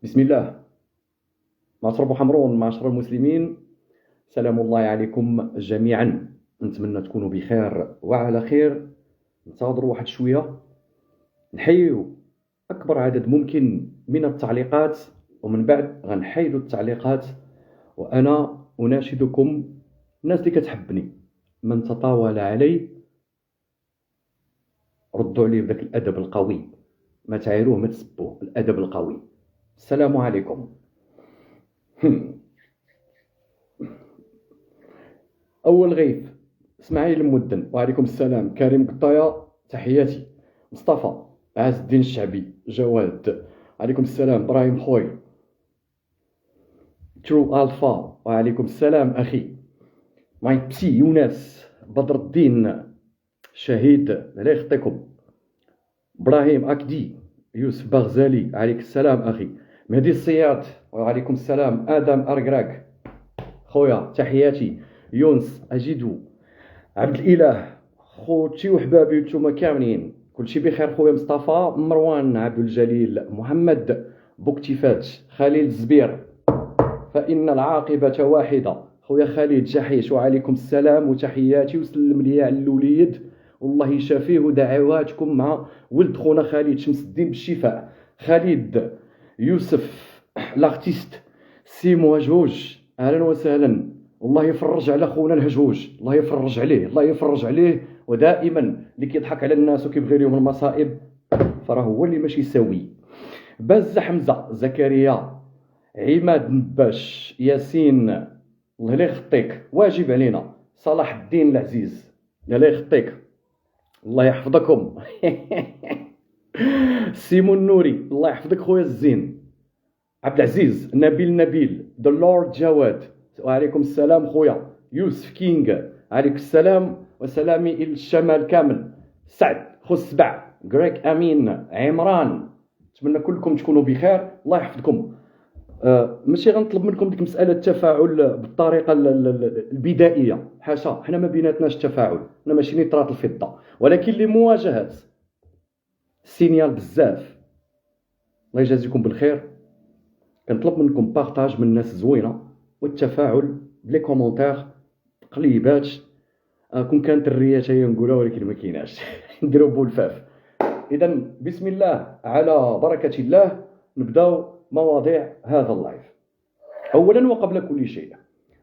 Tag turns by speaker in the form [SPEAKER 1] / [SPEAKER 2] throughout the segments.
[SPEAKER 1] بسم الله. معشر بوحمرون، معشر المسلمين، سلام الله عليكم جميعا. نتمنى تكونوا بخير وعلى خير. ننتظروا واحد شويه، نحيو اكبر عدد ممكن من التعليقات، ومن بعد غنحيدوا التعليقات. وانا اناشدكم، الناس اللي كتحبني، من تطاول علي ردوا عليه بداك الادب القوي، ما تعايروه ما تسبوه، الادب القوي. السلام عليكم. أول غيث إسماعيل المدن، وعليكم السلام. كريم قطاية، تحياتي. مصطفى عز الدين الشعبي، جواد، عليكم السلام. إبراهيم خوي، ترو ألفا، وعليكم السلام أخي. مايك بسي يونس، بدر الدين، شهيد، لا يخطيكم. إبراهيم أكدي، يوسف بغزالي، عليك السلام أخي. مهدي الصياد، وعليكم السلام. آدم أرقراك خويا، تحياتي. يونس أجدو، عبد الاله، خوتي وحبابي نتوما كاملين، كلشي بخير. خويا مصطفى، مروان، عبد الجليل، محمد بوكتيفات، خليل الزبير، فإن العاقبة واحدة. خويا خالد جحيش، وعليكم السلام وتحياتي، وسلم لي على الوليد والله يشافيه، ودعواتكم مع ولد خونا خالد شمس الدين بالشفاء. خالد، يوسف لارتيست، سيمو هجوج، اهلا وسهلا. والله يفرج على خونا الهجوج، الله يفرج عليه، الله يفرج عليه. ودائما اللي كيضحك على الناس وكيبغي لهم المصائب فراه هو اللي ماشي سوي. باز حمزه، زكريا، عماد نباش، ياسين، الله لا يخطيك، واجب علينا. صلاح الدين العزيز، الله يخطيك، الله يحفظكم. سيمون نوري، الله يحفظك خويا الزين. عبد العزيز، نبيل، ذا لورد جواد، وعليكم السلام خويا. يوسف كينغ، عليك السلام وسلامي الى الشمال كامل. سعد خو السبع، غريك امين، عمران، نتمنى كلكم تكونوا بخير، الله يحفظكم. ماشي غنطلب منكم ديك مساله التفاعل بالطريقه البدائيه، حاشا، حنا ما بيناتناش التفاعل، حنا ماشي نيترات الفضه، ولكن لمواجهه السينيال بزاف. الله يجازيكم بالخير. كنطلب منكم بارطاج من الناس زوينه، والتفاعل بلي كومونتير، تقليبات. كون كانت الريات هي نقولها ولكن ما كايناش. نديرو بولفاف. اذا بسم الله على بركه الله، نبداو مواضيع هذا اللايف. اولا وقبل كل شيء،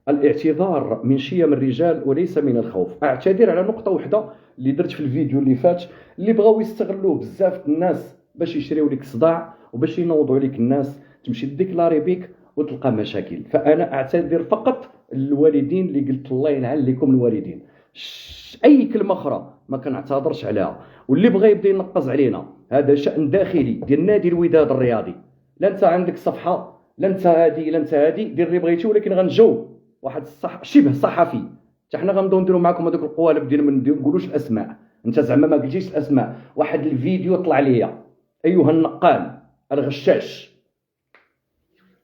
[SPEAKER 1] الاعتذار من شيم الرجال وليس من الخوف. اعتذر على نقطه واحده اللي درت في الفيديو اللي فات، اللي بغاو يستغلوه بزاف الناس باش يشريو لك صداع وباش ينوضوا عليك الناس، تمشي ديكلاري بيك وتلقى مشاكل. فانا اعتذر فقط للوالدين اللي قلت الله ينعل لكم الوالدين. اي كلمه اخرى ما كنعتذرش عليها. واللي بغى يبدا ينقز علينا، هذا شان داخلي ديال نادي الوداد الرياضي. لا انت عندك صفحه، لا انت هادي، لا انت هادي، دير اللي بغيتي، ولكن غنجاوب واحد شبه صحفي. حتى حنا غنبداو نديروا معكم هذوك القوالب ديال ما نقولوش الاسماء. انت زعما ما قلتيش الاسماء. واحد الفيديو طلع ليا، ايها النقال الغشاش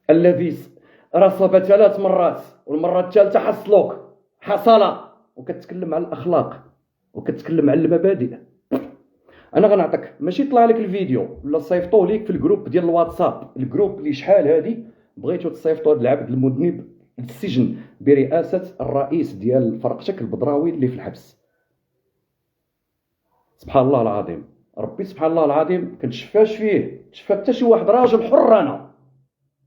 [SPEAKER 1] الذي رصب 3 مرات والمره الثالثه حصل، وكتكلم على الاخلاق وكتكلم على المبادئ. انا غنعطيك، ماشي طلع لك الفيديو ولا صيفطوه ليك في الجروب ديال الواتساب، الجروب اللي شحال هادي بغيتو تصيفطوا هذا العبد المذنب للسجن برئاسه الرئيس ديال فرقتك البدراوي اللي في الحبس. سبحان الله العظيم، ربي سبحان الله العظيم، كنتشفاش فيه، تشفى حتى شي واحد راجل حر، انا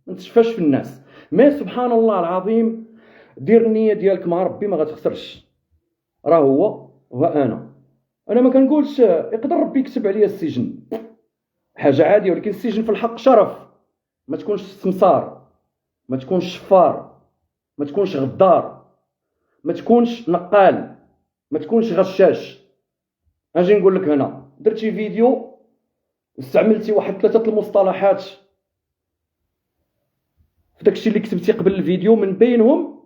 [SPEAKER 1] ما نتشفاش في الناس. ما سبحان الله العظيم، دير النيه ديالك مع ربي ما غتخسرش. راه هو انا ما كنقولش يقدر ربي يكتب عليا السجن، حاجه عاديه، ولكن السجن في الحق شرف. ما تكونش سمسار، ما تكونش شفار، ما تكونش غدار، ما تكونش نقال، ما تكونش غشاش. اجي نقول لك، هنا درتي فيديو واستعملتي واحد 3 المصطلحات في داكشي اللي كتبتي قبل الفيديو، من بينهم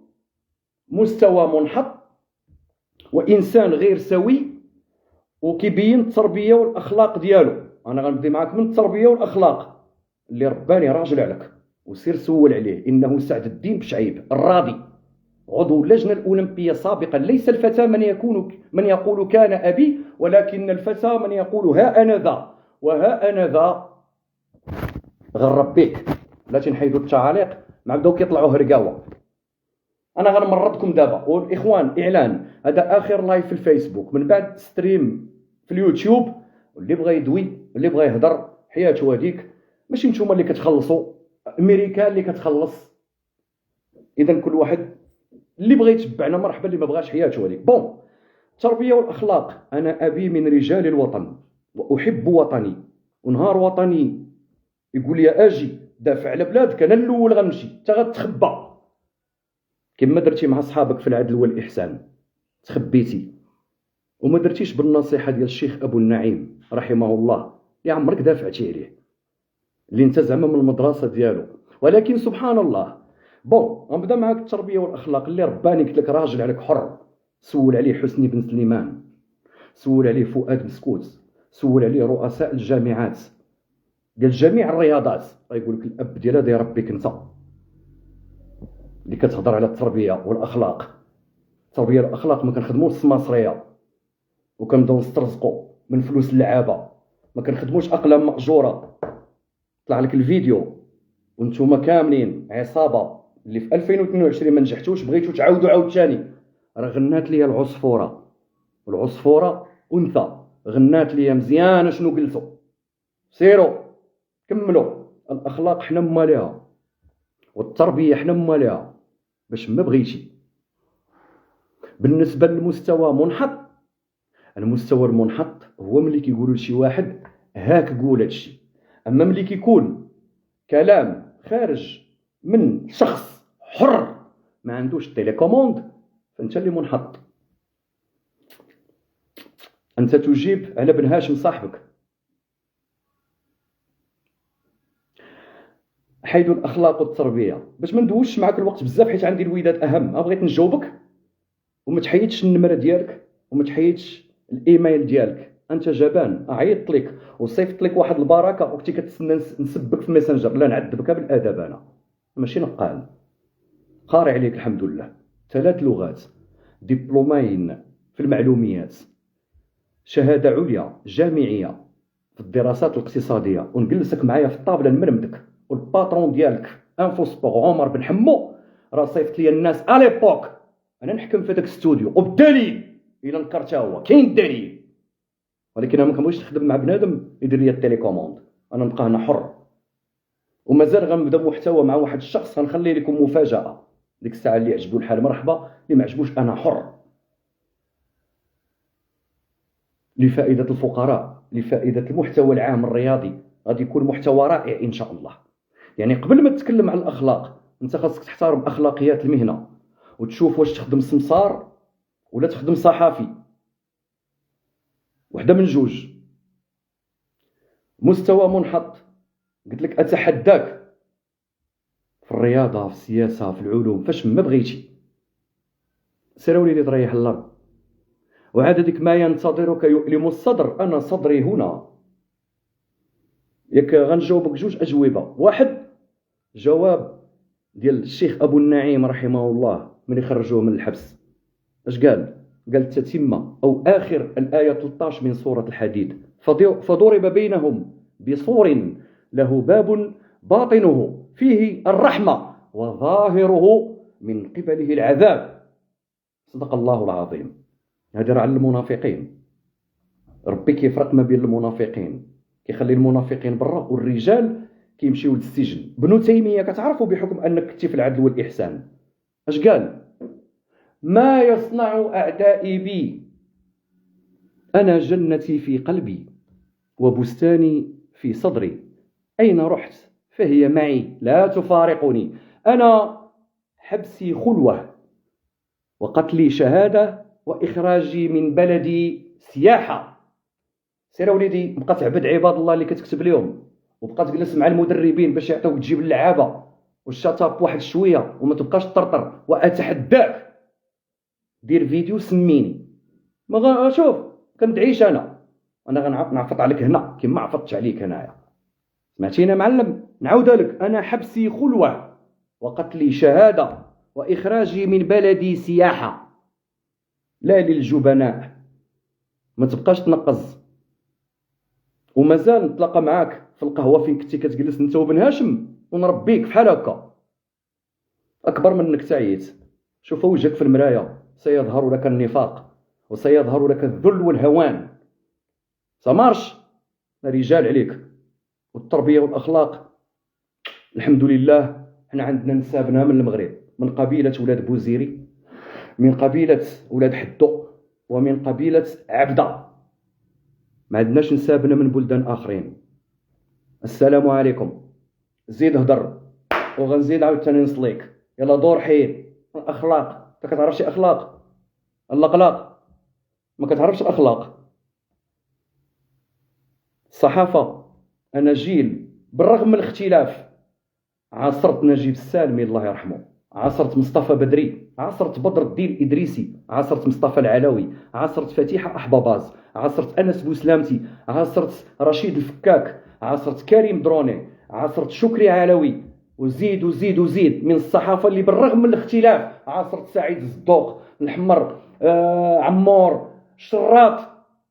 [SPEAKER 1] مستوى منحط وانسان غير سوي، وكيبين التربيه والاخلاق ديالو. انا غنبدي معاك من التربيه والاخلاق اللي رباني راجل عليك. وسير سول عليه، انه سعد الدين بشعيب الراضي، عضو اللجنه الاولمبيه سابقا. ليس الفتى من يقول كان ابي، ولكن الفتى من يقول ها انا ذا وها انا ذا. غرب بك. بلاتي نحيدوا التعاليق مع بداو كيطلعوا هرقاوه. انا غنمرضكم دابا. والاخوان اعلان، هذا اخر لايف في الفيسبوك، من بعد ستريم في اليوتيوب. واللي بغى يدوي واللي بغى يهضر حياته هذيك، ماشي نتوما اللي كتخلصوا، امريكا اللي كتخلص. اذا كل واحد اللي بغى يتبعنا مرحبا، اللي ما بغاش حياته هذيك. بون، التربيه والاخلاق. انا ابي من رجال الوطن واحب وطني، ونهار وطني يقول لي اجي دافع على بلادك، انا الاول غنمشي، انت غتخبى كما درتي مع صحابك في العدل والاحسان، تخبيتي وما درتيش بالنصيحه ديال الشيخ ابو النعيم رحمه الله اللي عمرك دافعتي عليه، اللي انت زعما من المدرسه ديالو. ولكن سبحان الله. بون، غنبدا معاك التربيه والاخلاق اللي رباني. قلت لك راجل عليك حر، سول عليه حسني بن سليمان، سول عليه فؤاد مسكوت، سول عليه رؤساء الجامعات ديال جميع الرياضات، غايقول لك الاب ديالها داير ربيك انت اللي كتهضر على التربيه والاخلاق. التربيه والاخلاق ما كنخدموش السماسريه وكنبداو نسترزقوا من فلوس اللعابه، ما كنخدموش اقلام ماجوره. طلع لك الفيديو وانتم كاملين عصابه اللي في 2022 ما نجحتوش، بغيتو تعاودوا عاوتاني. راه غنات ليا العصفوره، والعصفوره انثى، غنات ليا مزيان شنو قلتو. سيروا كملوا. الاخلاق حنا ماليها، والتربيه حنا ماليها باش ما بغيتي. بالنسبه للمستوى منحط، المستوى المنحط هو ملي كيقولوا لشي واحد هاك قول هادشي. اما ملي كيكون كلام خارج من شخص حر ما عندوش تيليكوموند، فانت اللي منحط. انت تجيب على بن هاشم صاحبك. حيدوا الاخلاق والتربيه باش ما ندوش معك الوقت بزاف، حيت عندي الوداد اهم. بغيت نجاوبك وما تحيدش النمره ديالك وما تحيدش الايميل ديالك. انت جبان، عيطت لك وصيفط لك واحد البركه وكنتي كتسنى نسبك في ميسنجر. لا، نعذبك بالادب، انا ماشي نقال. قاري عليك الحمد لله 3 لغات، دبلومين في المعلوميات، شهاده عليا جامعيه في الدراسات الاقتصاديه، ونجلسك معايا في الطابله نمرمدك. والباترون ديالك انفو سبور عمر بن حمو راه صيفط لي الناس اليبوك انا نحكم في داك الاستوديو، وبالدليل الا نكرتها هو كاين دليل. ولكن انا ما كنبغيش نخدم مع بنادم يدير لي التليكوموند، انا نبقى هنا حر. ومازال غنبدا محتوى مع واحد الشخص، غنخلي لكم مفاجاه. ديك الساعه اللي عجبو الحال مرحبا، اللي ما عجبوش انا حر. لفائده الفقراء، لفائده المحتوى العام الرياضي، غادي يكون محتوى رائع ان شاء الله. يعني قبل ما تتكلم عن الاخلاق، انت خاصك تحترم اخلاقيات المهنه وتشوف واش تخدم سمسار ولا تخدم صحافي. وحده من جوج. مستوى منحط، قلت لك اتحداك في الرياضه، في السياسه، في العلوم، فاش ما بغيتي. سير وليدي تريح الارض. وعاد ديك ما ينتظرك يؤلم الصدر، انا صدري هنا. ياك غنجاوبك جوج اجوبه. واحد، جواب ديال الشيخ ابو النعيم رحمه الله من يخرجوه من الحبس. اش قال؟ قال التتمه او اخر الايه 13 من سوره الحديد، فضرب بينهم بسور له باب باطنه فيه الرحمه وظاهره من قبله العذاب. صدق الله العظيم. هذا راه على المنافقين. ربي كيفرق ما بين المنافقين، كيخلي المنافقين برا والرجال كيمشيو للسجن. ابن تيميه كتعرفوا بحكم انك كنتي في العدل والاحسان، اش قال؟ ما يصنع اعدائي بي، انا جنتي في قلبي وبستاني في صدري، اين رحت فهي معي لا تفارقني، انا حبسي خلوه وقتلي شهاده واخراجي من بلدي سياحه. سير وليدي بقى تعبد عباد الله اللي كتكتب لهم، وبقى تجلس مع المدربين باش يعطيوك تجيب اللعابه والشطاب واحد شويه وما تبقاش تطرطر. واتحداك دير فيديو سميني. ما شوف كندعيش انا غنعفط عليك هنا كما عفطت عليك هنايا. سمعتينا معلم؟ نعاودها لك، انا حبسي خلوه وقتلي شهاده واخراجي من بلدي سياحه. لا للجبناء، ما تبقاش تنقز. ومازال نتلاقى معاك في القهوه فين كنتي كتجلس انت وبن هاشم، ونربيك بحال هكا، اكبر منك تعيت. شوف وجهك في المرايه، سيظهر لك النفاق وسيظهر لك الذل والهوان. سمارش رجال عليك. والتربيه والاخلاق الحمد لله حنا عندنا نسابنا من المغرب، من قبيله ولاد بوزيري، من قبيله ولاد حدو، ومن قبيله عبده. ما عندناش نسابنا من بلدان اخرين. السلام عليكم. زيد هضر وغنزيد عاوتاني نصليك. يلا دور حيد. الاخلاق، انت كتعرف شي اخلاق؟ الاخلاق ما كتعرفش الاخلاق. الصحافه، انا جيل بالرغم من الاختلاف عاصرت نجيب السالمي الله يرحمه، عاصرت مصطفى بدري، عاصرت بدر الدين الادريسي، عاصرت مصطفى العلوي، عاصرت فتيحه احباباز، عاصرت انس بوسلامتي، عاصرت رشيد الفكاك، عاصرت كريم دروني، عاصرت شكري علوي، وزيد وزيد وزيد من الصحافه اللي بالرغم من الاختلاف. عاصرت سعيد الزدوق، الحمر، عمور شراط.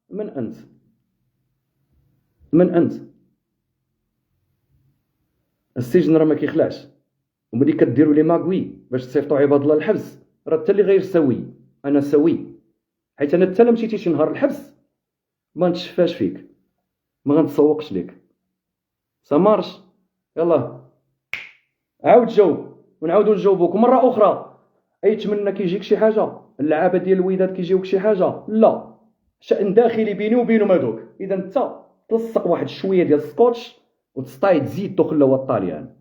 [SPEAKER 1] من انت؟ من انت؟ السجن راه ما كيخلعش، وملي كديروا لي ماكوي باش تصيفطوا عباد الله للحبس راه انت اللي غير سوي. انا سوي، حيت انا حتى لا مشيتي شي نهار الحبس ما نتشفاش فيك، ما غنتسوقش ليك. سمارش يلا عاود جاوب ونعاودوا نجاوبوك مره اخرى. ايتمنى كيجيك شي حاجه، اللعابه ديال الوداد كيجيوك شي حاجه؟ لا، شأن داخلي بيني وبينهم هذوك. اذا انت تلصق واحد شويه ديال السكوتش وتسطاي تزيد دخل هو الطاليان.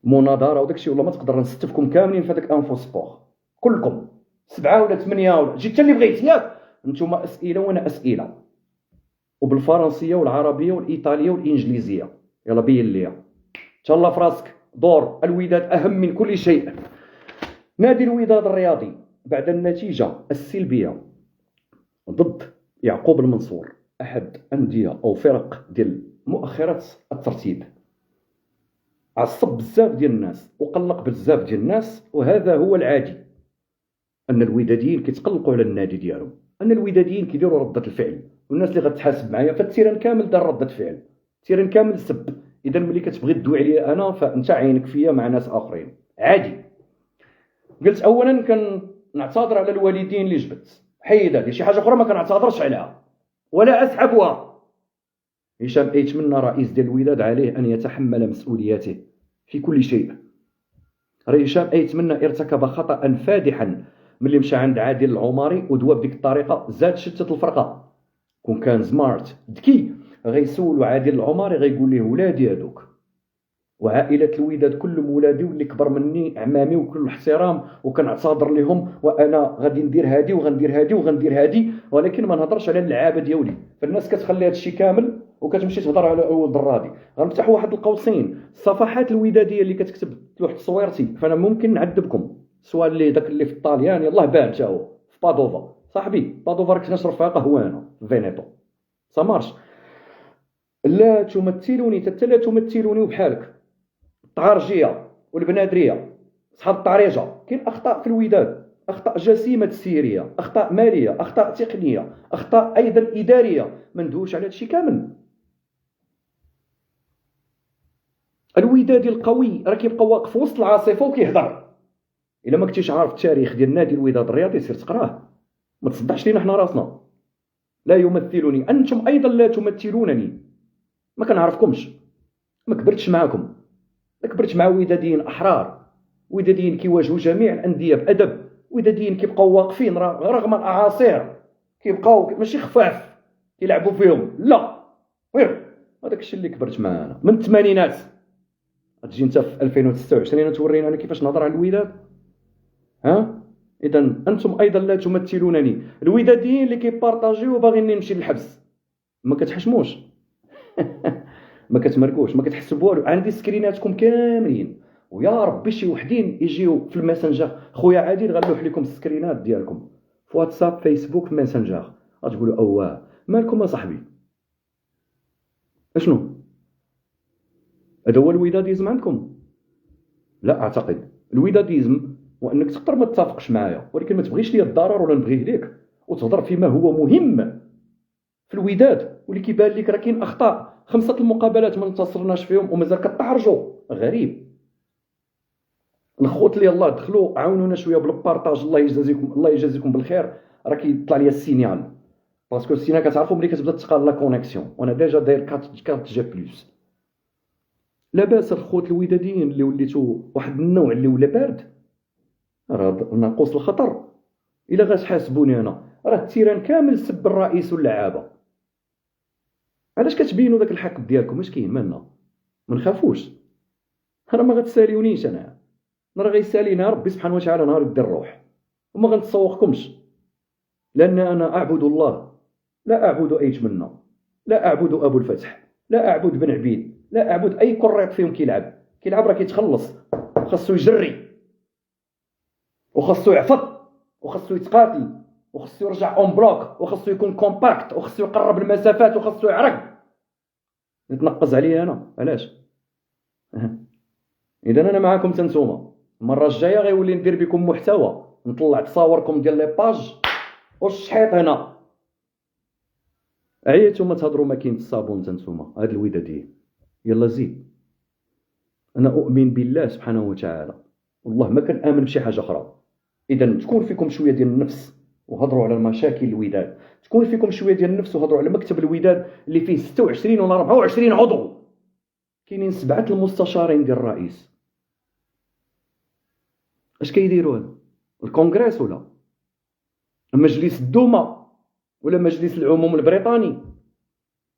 [SPEAKER 1] مناظره وداكشي والله ما تقدر نستفكم كاملين في هذاك انفو سبور كلكم 7 ولا 8 ولا جيت اللي بغيت ياك. نتوما اسئله وانا اسئله، وبالفرنسيه والعربيه والايطاليه والانجليزيه. يلا بين ليا تهلا في راسك. دور الوداد اهم من كل شيء. نادي الوداد الرياضي بعد النتيجه السلبيه ضد يعقوب المنصور، احد انديه او فرق ديال مؤخرات الترتيب، عصب بزاف ديال الناس وقلق بزاف ديال الناس. وهذا هو العادي، ان الوداديين كيتقلقوا على النادي ديالهم، ان الوداديين كيديروا رده الفعل، والناس اللي غتحاسب معايا فالتيران كامل دار رده فعل، التيران كامل سب. اذا ملي كتبغي تدوي عليا انا فانت عينك فيا مع ناس اخرين عادي. قلت اولا كنعتذر على الوالدين اللي جبت، حيد هذه شي حاجه اخرى ما كنعتذرش عليها ولا اسحبها. هشام ايتمنى رئيس ديال الوداد عليه ان يتحمل مسؤولياته في كل شيء. هشام ايتمنى ارتكب خطا فادحا ملي مشى عند عادل العماري ودوا بديك الطريقه، زاد شتت الفرقه. كون كان سمارت ذكي غيسولوا عادل العماري غيقول ليه ولادي هذوك وعائله الوداد كلهم ولادي واللي كبر مني عمامي وكل احترام وكنعتذر لهم، وانا غادي ندير هادي وغندير هادي وغندير هادي، ولكن ما نهضرش على اللعابه ديالي. فالناس كتخلي هذا الشيء كامل وكتمشي تهضر على ولد الرادي. غنفتح واحد القوسين، الصفحات الوداديه اللي كتكتب لوحه تصويرتي فانا ممكن نعذبكم. سؤال اللي داك اللي في الطاليان يلاه بان حتى هو في بادوفا. صاحبي بادوفا راك نشرب فيها قهوه انا في فينيتو. سامارش لا تمثلوني حتى لا تمثلوني وبحالك. الطعارجيه والبنادريه صحاب الطريجه كاين اخطاء في الوداد، اخطاء جسيمه السيريه، اخطاء ماليه، اخطاء تقنيه، اخطاء ايضا اداريه. ما ندويش على هادشي كامل. الودادي القوي راه كيبقى واقف وسط العاصفه وكيهضر. الا ما كنتيش عارف التاريخ ديال نادي الوداد الرياضي سير تقراه، ما تصدعش لينا حنا راسنا. لا يمثلني، انتم ايضا لا تمثلونني. ما كنعرفكمش، ما كبرتش معاكم، كبرت مع وداديين احرار، وداديين كيواجهوا جميع الانديه بادب، وداديين كيبقاو واقفين رغم الاعاصير، كيبقاو ماشي خفاف كيلعبوا فيهم، لا غير هذاك الشيء اللي كبرت معانا من الثمانينات. تجي انت في 2026 تورينا انا كيفاش نهضر على الوداد؟ ها اذا انتم ايضا لا تمثلونني. الوداديين اللي كيبارطاجيو باغيين نمشي للحبس ما كتحشموش ما كتمركوش، ما كتحسوا والو. عندي سكريناتكم كاملين، ويا ربي شي وحدين يجيو في الماسنجر. خويا عادل غنلوح لكم السكرينات ديالكم في واتساب فيسبوك في ماسنجر، غتقولوا اواه مالكم اصاحبي اشنو هذا هو الوداديزم عندكم؟ لا اعتقد الوداديزم وانك تقدر ما تتفقش معايا ولكن ما تبغيش ليا الضرر ولا نبغيه ليك، وتهضر فيما هو مهم في الوداد واللي كيبان لك راه كاين اخطاء، 5 المقابلات ما انتصرناش فيهم ومازال كتحرجوا، غريب. الخوت اللي يلاه دخلوا عاونونا شويه بالبارطاج، الله يجازيكم بالخير، راه كيطلع لي السينيال، باسكو السينيال كتعرفوا ملي كتبدا تقال لا كونيكسيون، وانا ديجا داير 4 جي بلس. لاباس الخوت الوداديين اللي وليتوا واحد النوع اللي ولا بارد، راه ناقوس الخطر. الا غتحاسبوني انا، راه التيران كامل سب الرئيس واللعابه. علاش كتبينوا داك الحقد ديالكم؟ اش كاين مالنا؟ ما نخافوش، راه ما غتساليونيش انا راه غيسالينا ربي سبحانه وتعالى نهار يدي الروح، وما غنتسوقكمش، لان انا اعبد الله، لا اعبد ايت منا، لا اعبد ابو الفتح، لا اعبد بن عبيد، لا اعبد اي كريط فيهم كيلعب راه كيتخلص، خاصو يجري وخاصو يعفط وخاصو يتقاتل وخاصو يرجع اون بلوك وخاصو يكون كومباكت وخاصو يقرب المسافات وخاصو يعرق. نتنقز عليه انا علاش؟ اذا انا معاكم تنتوما، المره الجايه غيولي ندير بكم محتوى، نطلع تصاوركم ديال لي باج والشحيط هنا. عييتوا ما تهضروا ما كاين الصابون تنتوما هاد الوداديه. يلا زيد. انا اؤمن بالله سبحانه وتعالى، والله ما كنامن بشي حاجه اخرى. اذا تكون فيكم شويه ديال النفس وهضروا على المشاكل الوداد، تكون فيكم شويه ديال النفس وهضروا على مكتب الوداد اللي فيه 26 ولا 24 عضو، كاينين 7 المستشارين ديال الرئيس. اش كيديروا هذا؟ الكونغرس ولا مجلس الدوما ولا مجلس العموم البريطاني؟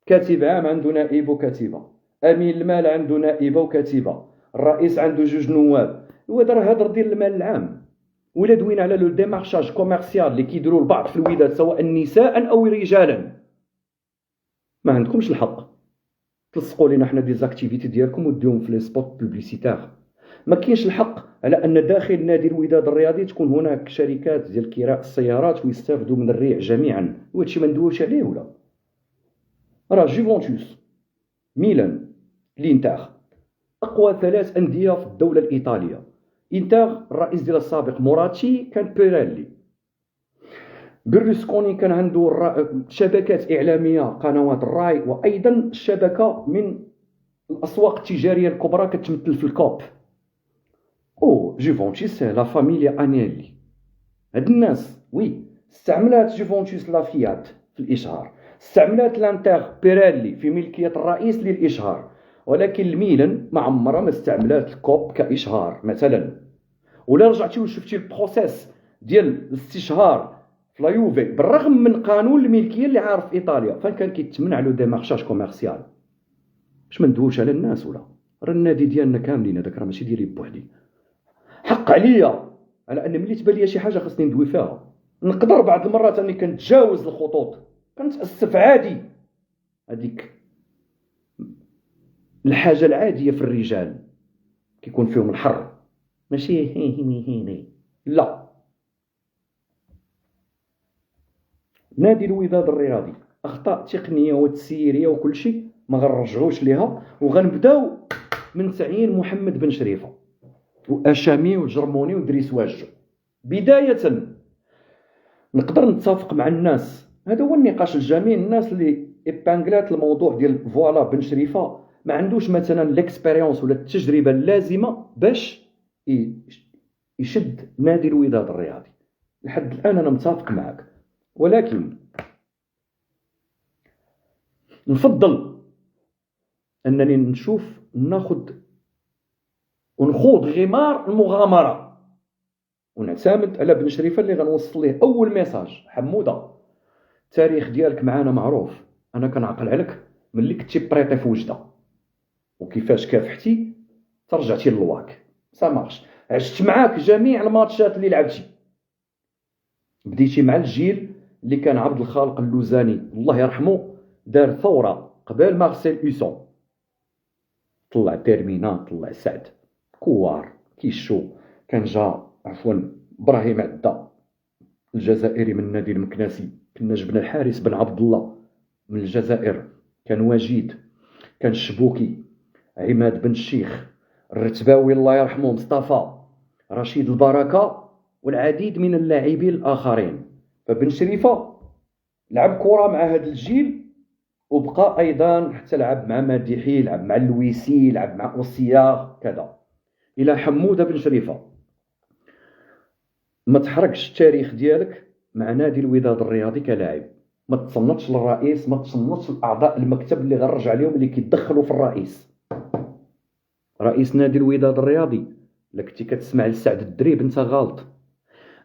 [SPEAKER 1] كاتب عام عنده نائب وكاتبه، امين المال عنده نائبه وكاتبه، الرئيس عنده 2 نواب. هو راه هضر ديال المال العام، ولا دوين على لو ديمارشاج كوميرسيال اللي كيديروا البعض في الوداد سواء نساء او رجالا. ما عندكمش الحق تلصقوا لينا حنا دي زاكتيفيتي ديالكم وديهم في لي سبوت بوبليسيتير. ما كاينش الحق على ان داخل نادي الوداد الرياضي تكون هناك شركات ديال كراء السيارات ويستافدوا من الريع جميعا. وهادشي ما ندويوش عليه ولا؟ راه جوفونتوس، ميلان، الانتر، اقوى 3 انديه في الدوله الايطاليه. انتر الرئيس ديال السابق موراتشي كان بيريلي، بيرلسكوني كان عنده شبكات اعلاميه قنوات الراي، وايضا شبكه من الاسواق التجاريه الكبرى كتمثل في الكوب. جوفونتوس لا فاميليا انيلي. هاد الناس استعملات جوفونتوس لافيات في الاشهار، استعملات لانتر بيريلي في ملكيه الرئيس للاشهار، ولكن الميلان ما عمرها ما استعملات الكوب كاشهار مثلا. ولا رجعتي وشفتي البروسيس ديال الاستشهار في لا يوفي، بالرغم من قانون الملكيه اللي عارف في ايطاليا، فين كان كيتمنع له ديمارشاج كوميرسيال. باش ما ندويوش على الناس ولا؟ راه النادي ديالنا كاملين هذاك، راه ماشي ديالي بوحدي. حق عليا على ان ملي تبان لي شي حاجه خصني ندوي فيها. نقدر بعض المرات اني كنتجاوز الخطوط، كنتاسف عادي، هذيك الحاجه العاديه في الرجال كيكون فيهم الحر، ماشي هيني لا. نادي الوداد الرياضي اخطاء تقنيه وتسييريه وكل شيء ما غنرجعوش ليها، وغنبداو من تعيين محمد بن شريفه واشامي والجرموني ودريس واجو. بدايه نقدر نتفق مع الناس، هذا هو النقاش الجميل. الناس اللي ابانغلات الموضوع ديال فوالا بن شريفه ما عندوش مثلا الاكسبيريونس ولا التجربه اللازمه باش يشد نادي الوداد الرياضي. لحد الان انا متفق معك، ولكن نفضل انني ناخذ ونخوض غمار المغامره ونعتمد على بن شريفه اللي غنوصل ليه اول ميساج. حموده، التاريخ ديالك معانا معروف، انا كنعقل عليك ملي كنتي بريطي في وجده وكيفاش كافحتي ترجعتي للواك سامارش. عشت معاك جميع الماتشات اللي لعبتي، بديتي مع الجيل اللي كان عبد الخالق اللوزاني الله يرحمه دار ثوره قبل مارسيل اوسون، طلع تيرمينا، طلع سعد كوار كيشو، كان جا ابراهيم عدا الجزائري من النادي المكناسي، كنا جبنا الحارس بن عبد الله من الجزائر، كان وجيد، كان الشبوكي، عماد بن الشيخ، الرتباوي الله يرحمه مصطفى، رشيد البركه، والعديد من اللاعبين الاخرين. فبن شريفه لعب كره مع هذا الجيل وبقى ايضا حتى لعب مع مديحي، لعب مع اللويسي، لعب مع اوسيا كذا، الى حموده بن شريفه. ما تحرقش التاريخ ديالك مع نادي الوداد الرياضي كلاعب، ما تصنتش للرئيس، ما تصنتش الاعضاء المكتب اللي غنرجع عليهم اللي كيدخلوا في الرئيس. رئيس نادي الوداد الرياضي الا كنتي كتسمع لسعد الدريب انت غلط،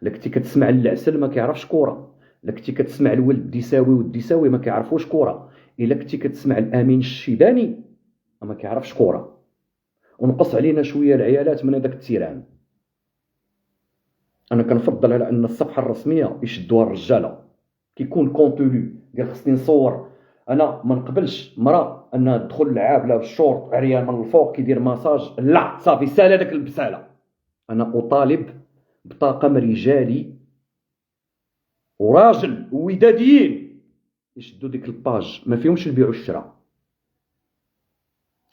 [SPEAKER 1] الا كنتي كتسمع للعسل ما كيعرفش كوره، الا كنتي كتسمع لولد الديساوي والديساوي ما كيعرفوش كوره، الا كنتي كتسمع الامين الشيباني ما كيعرفش كوره. ونقص علينا شويه العيالات من هذاك التيران. انا كنفضل على ان الصفحه الرسميه يشدوها الرجاله، كيكون كونتوني ديال خصني نصور. انا ما نقبلش مراه انها تدخل لعابله بالشورت عريان من الفوق كيدير مساج، لا صافي سالا داك البساله. انا اطالب بطاقم رجالي وراجل وداديين يشدوا ديك الباج، ما فيهمش البيع والشراء،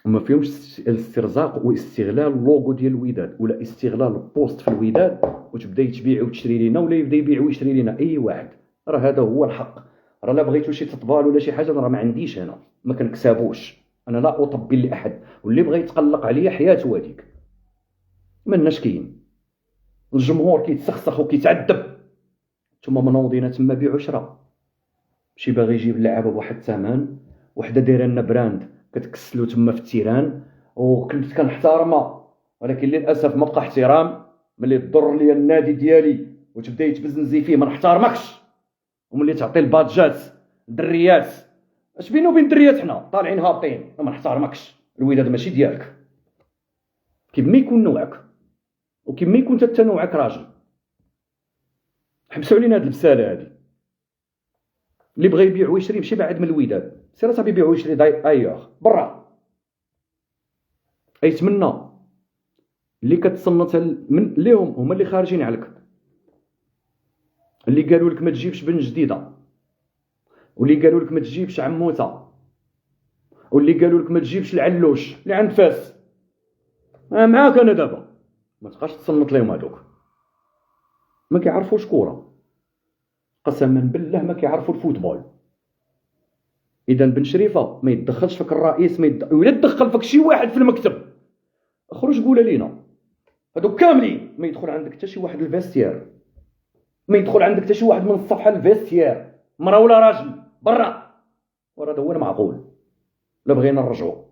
[SPEAKER 1] وما فيهمش الاسترزاق واستغلال اللوغو ديال الوداد ولا استغلال البوست في الوداد وتبدا تبيع وتشري لينا ولا يبدا يبيع ويشري لينا اي واحد. راه هذا هو الحق. راه لا بغيتو شي تطبال ولا شي حاجه راه ما عنديش، انا ما كنكسبوش، انا لا اطبل لاحد، واللي بغى يتقلق عليا حياته هذيك. مالناش كاين الجمهور كيتسخسخ وكيتعذب، نتوما منوضين تما بيع وشراء. شي باغي يجيب اللعابه بواحد الثمن، وحده دايره لنا براند كتكسلو تما في التيران، وكنت كنحتارمها، ولكن للاسف ما بقى احترام. ملي تضر لي النادي ديالي وتبدا يتبزنزي فيه ما نحتارمكش، وملي تعطي البادجات الدريات، اش بينو وبين الدريات حنا طالعين هابطين، ما نحتارمكش. الوداد ماشي ديالك، كيما يكون نوعك وكيما يكون حتى نوعك راجل. حبسوا علينا هاد البساله هادي. اللي بغى يبيع ويشري ماشي بعد من الوداد، سير صاحبي بيع ويشري ايوغ برا. ايتمنى اللي كتصنت من ليهم هما اللي خارجين عليك، اللي قالوا لك ما تجيبش بن جديده، واللي قالوا لك ما تجيبش عموته، واللي قالوا لك ما تجيبش العلوش اللي عند فاس. معاك انا دابا ما تبقاش تصنت لهم. هذوك ما كيعرفوش كوره، قسما بالله ما كيعرفوا الفوتبول. اذا بن شريفه ما يتدخلش فيك الرئيس، ولا تدخل فيك شي واحد في المكتب اخرج قول لينا. هذوك كاملين ما يدخل عندك حتى شي واحد الفيستير، ما يدخل عندك حتى شي واحد من الصفحه الفيستير، مرا ولا راجل برا. وراه هو المعقول. لا بغينا نرجعوا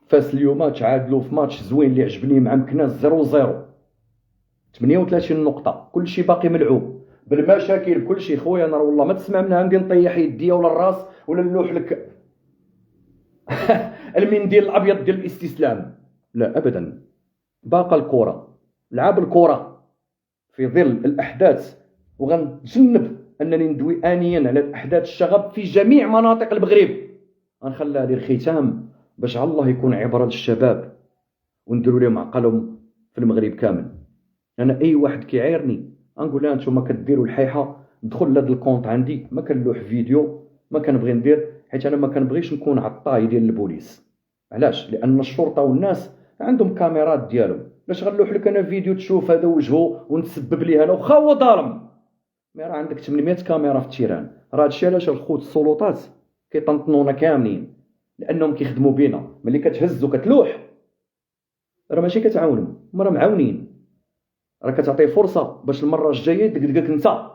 [SPEAKER 1] فاس اليوم تعادلوا في ماتش زوين اللي عجبني مع مكناس 0-0، 38 نقطه، كل شيء باقي ملعوب بالمشاكل كل شيء. خويا انا والله ما تسمع منها ندير نطيح يديا ولا الراس ولا نلوح لك المنديل الابيض ديال الاستسلام، لا ابدا. باقا الكره، لعب الكره في ظل الاحداث، وغنتجنب انني ندوي انيا على الاحداث الشغب في جميع مناطق المغرب. غنخليها للختام باش الله يكون عبره للشباب ونديروا لهم عقلهم في المغرب كامل. انا اي واحد كيعايرني غنقول له انتوما كديروا الحيحه، دخل لهاد الكونط عندي، ما كنلوح فيديو، ما كنبغي ندير، حيت انا ما كنبغيش نكون عطاي ديال البوليس. علاش؟ لان الشرطه والناس عندهم كاميرات ديالهم، باش غنلوح لك انا فيديو تشوف هذا وجهه ونتسبب ليه انا وخا هو ظالم. مي راه عندك 800 كاميرا في التيران. راه هادشي علاش الخوت السلطات كيطنطنونا كاملين، لانهم كيخدموا بينا. ملي كتهز وكتلوح راه ماشي كتعاونوا، راه معاونين، راه كتعطيه فرصه باش المره الجايه يدقدقك انت.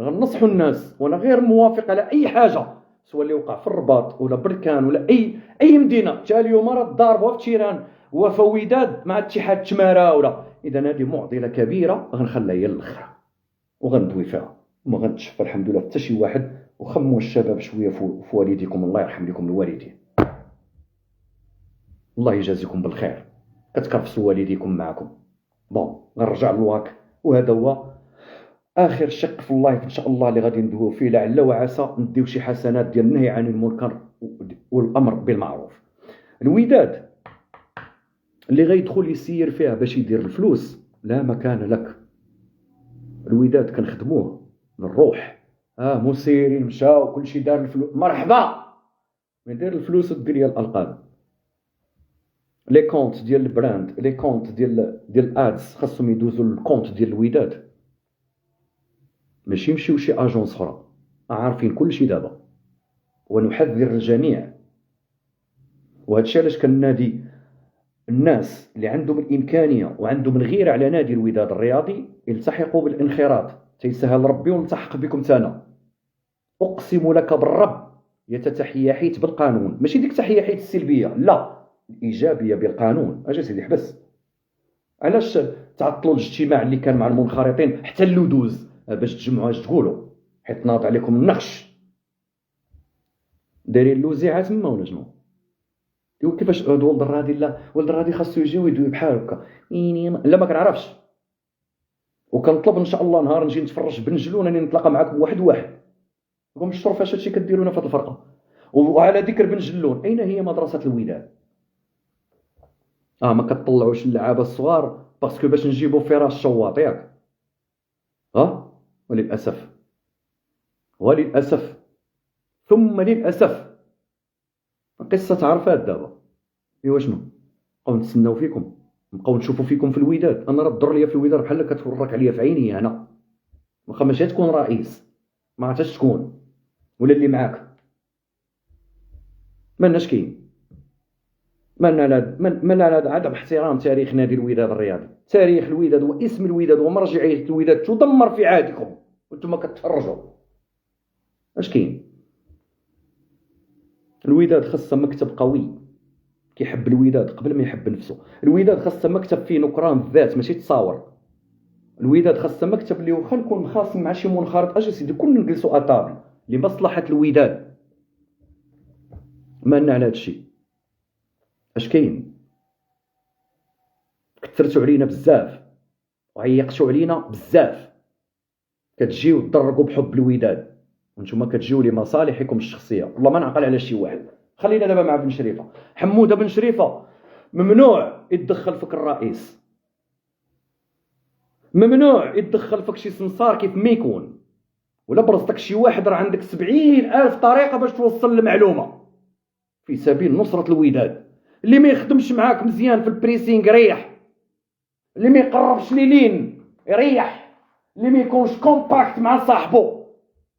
[SPEAKER 1] غنصحوا الناس، وانا غير موافق على اي حاجه سواء اللي وقع في الرباط ولا بركان ولا اي مدينه. حتى اليوم راه ضاربوا في تيران وفي وداد مع اتحاد تماره ولا. اذا هذه معضله كبيره غنخليها هي الاخر وغندوي فيها، وما غنتشفى الحمد لله حتى شي واحد. وخموا الشباب شويه في والديكم، الله يرحم لكم الوالدين، الله يجازيكم بالخير، كتكرفسوا والديكم معكم. بون غنرجع للواك، وهذا هو اخر شق في اللايف ان شاء الله اللي غادي ندويو فيه، لعل وعسى نديو شي حسنات ديال النهي عن المنكر والامر بالمعروف. الوداد اللي غيدخل يسير فيها باش يدير الفلوس لا مكان لك. الوداد كنخدموه للروح، مسيرين مشاو كل شيء دار الفلوس، مرحبا. من دير الفلوس ودير لي الالقاب. لي كونت ديال البراند، لي كونت ديال الادز خاصهم يدوزوا للكونت ديال الوداد، ماشي يمشيو شي اجونس اخرى. عارفين كل شيء دابا. ونحذر الجميع. وهذا الشيء علاش كنادي الناس اللي عندهم الامكانيه وعندهم الغيره على نادي الوداد الرياضي يلتحقوا بالانخراط، تيسهل ربي ونلتحق بكم تانا. اقسم لك بالرب يتتحيا حيت بالقانون، ماشي ديك تحيه حيت السلبيه، لا، الايجابيه بالقانون. اجي سيدي حبس، علاش تعطلوا الاجتماع اللي كان مع المنخرطين حتى اللدوز باش تجمعوا اش تقولوا، حيت ناض عليكم النخش دايرين اللوزيعه تما ولا شنو؟ ايوا كيفاش هاد ولد الرادي؟ لا ولد الرادي خاصو يجي ويدوي بحال هكا، لا ما كنعرفش. وكنطلب ان شاء الله نهار نجي نتفرج بنجلون انني نتلاقى معاكم واحد واحد نقوم نشطر فاش هادشي كديرونا في هاد الفرقه. وعلى ذكر بنجلون، اين هي مدرسه الوداد؟ ما كتطلعوش اللعابه الصغار باسكو باش نجيبوا فراس الشواط ياك؟ وللاسف وللاسف ثم للاسف قصه عرفات دابا. ايوا شنو نبقاو نتسناو فيكم، نبقاو نشوفوا فيكم في الوداد؟ انا راه الضر ليا في الوداد بحال كتورك عليا في عيني انا، واخا ماشي تكون رئيس ما عرفتش تكون ولا اللي معاك مالناش كاين. مالنا عدم احترام تاريخ نادي الوداد الرياضي. تاريخ الوداد واسم الوداد ومرجعيه الوداد تدمر في عهدكم وانتم كتفرجوا. اش كاين؟ الوداد خاصه مكتب قوي كيحب الوداد قبل ما يحب نفسه. الوداد خاصه مكتب فيه نكران الذات ماشي تصاور. الوداد خاصه مكتب اللي واخا نكون مخاصم مع شي منخرط اجي سيدي كلنا نجلسوا اطابل لمصلحه الوداد. مالنا على هادشي. اش كاين؟ كثرتوا علينا بزاف وعيقتوا علينا بزاف، كتجيو تضرقوا بحب الوداد وانتم كتجيو لمصالحكم الشخصيه. والله ما نعقل على شي واحد. خلينا دابا مع بن شريفه. حموده بن شريفه ممنوع يتدخل فيك الرئيس، ممنوع يتدخل فيك شي سمسار كيف ما يكون، ولا برزتك شي واحد راه عندك 70,000 طريقه باش توصل المعلومه في سبيل نصره الوداد. اللي ما يخدمش معاك مزيان في البريسينغ ريح، اللي ما يقربش لين يريح، اللي ما يكونش كومباكت مع صاحبه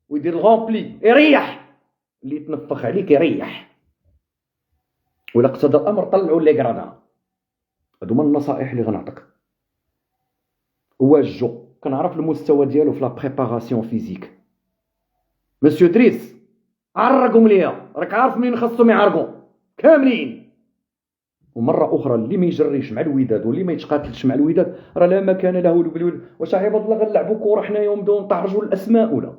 [SPEAKER 1] ويدير الغومبلي يريح، اللي يتنفخ عليك يريح. ولا اقتضى الامر طلعوا لي غرادا. هادو هما النصائح اللي غنعطيك. واجو كنعرف المستوى ديالو في لا بريباراسيون فيزيك. مسيو دريس عرقهم ليا، راك عارف منين خاصهم يعرقوا كاملين. ومره اخرى اللي ما يجريش مع الوداد واللي ما يتقاتلش مع الوداد راه لا مكان له بالوداد. واش عباد الله غنلعبوا كره حنايا ونبداو نطرجوا الاسماء؟ ولا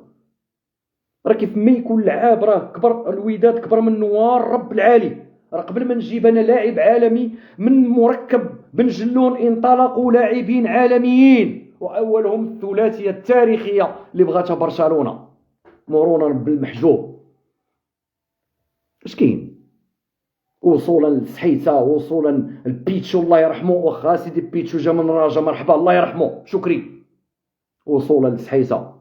[SPEAKER 1] راه كيف ما يكون لعاب راه كبر الوداد كبر من نوار رب العالي. راه قبل ما نجيب انا لاعب عالمي من مركب بن جلون انطلقوا لاعبين عالميين، واولهم الثلاثيه التاريخيه اللي بغاتها برشلونه مرورا بالمحجوب. اش كاين؟ وصولا للسحيته، وصولا البيتشو الله يرحمه، واخا سيدي بيتشو جا من راجا مرحبا الله يرحمه شكري. وصولا للسحيته،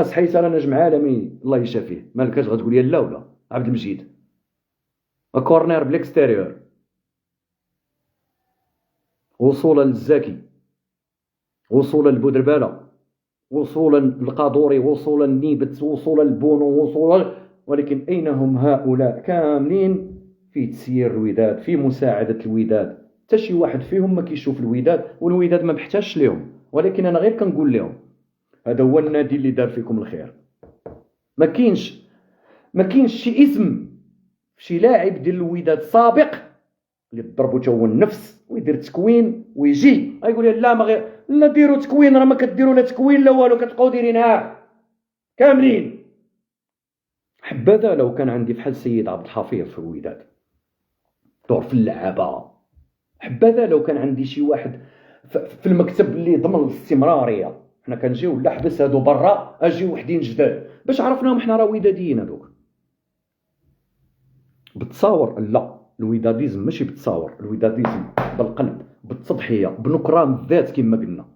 [SPEAKER 1] سحيته راه نجم عالمي الله يشافيه. مالكاش غتقول لي لا ولا عبد المجيد كورنير بالاكستيريور. وصولا للزاكي، وصولا للبودرباله، وصولا للقادوري، وصولا لنيبت، وصولا للبونو، وصولا. ولكن اين هم هؤلاء كاملين في تسيير الوداد، في مساعده الوداد؟ حتى شي واحد فيهم ما كيشوف الوداد، والوداد ما محتاجش لهم. ولكن انا غير كنقول لهم هذا هو النادي اللي دار فيكم الخير. ما كاينش شي اسم شي لاعب ديال الوداد سابق اللي ضربو تا هو النفس ويدير تكوين ويجي يقول لا ما غير لا ديروا تكوين، راه ما كديروا لا تكوين لا والو، كتبقاو دايرينها كاملين. حبذا لو كان عندي بحال السيد عبد الحفيظ في الوداد دور في اللعابه. حبذا لو كان عندي شي واحد في المكتب اللي ضمن الاستمراريه. حنا كنجيو لا حبس هادو برا اجي وحدين جداد باش عرفناهم حنا راه وداديين. هذوك بتصاور لا، الوداديزم ماشي بتصاور، الوداديزم بالقلب بالتضحيه بنكران الذات كما قلنا،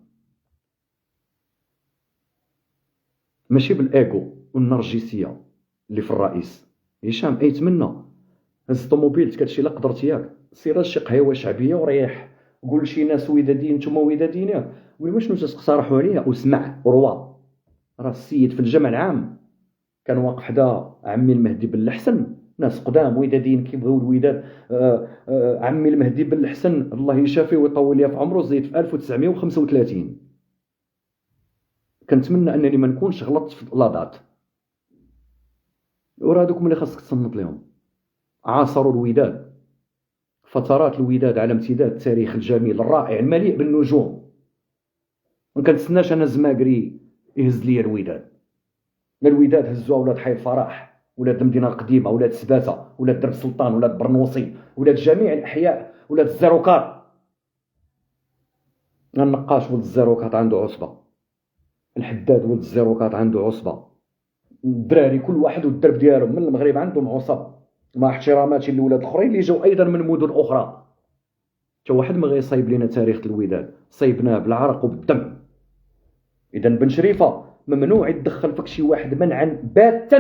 [SPEAKER 1] ماشي بالايغو والنرجسيه اللي في الرئيس. هشام ايتمنى هز طوموبيلتك هادشي لا قدرت ياك سير شي قهوه شعبيه وريح، قول لشي ناس وداديين نتوما وداديين ياك، قول واش نتو تقترحوا عليا واسمع روا راه السيد في الجمع العام كان واقف حدا عمي المهدي بن الحسن، ناس قدام ودادين كيبغيو الوداد. عمي المهدي بن الحسن الله يشافيه ويطول ليه في عمره زيد في 1935. كنتمنى انني ما نكونش غلطت في لاضات، وراه هذوك اللي خاصك تصنت لهم. عاصروا الوداد، فترات الوداد على امتداد التاريخ الجميل الرائع المليء بالنجوم. ما كنتسناش انا الزماكري يهز لي الوداد. الوداد هزوها ولاد حي الفرح، ولاد المدينه القديمه، ولاد سباته، ولاد درب سلطان، ولاد برنوصي، ولاد جميع الاحياء، ولاد الزاروكات. النقاش ولد الزاروكات عنده عصبه، الحداد ولد الزاروكات عنده عصبه، الدراري كل واحد والدرب ديالهم من المغرب عندهم عصب، مع احتراماتي للولاد الاخرين اللي جاو ايضا من مدن اخرى. حتى واحد ما غيصايب لنا تاريخ الوداد، صيبناه بالعرق وبالدم. اذا بن شريفه ممنوع يتدخل فيك شي واحد منعا باتا،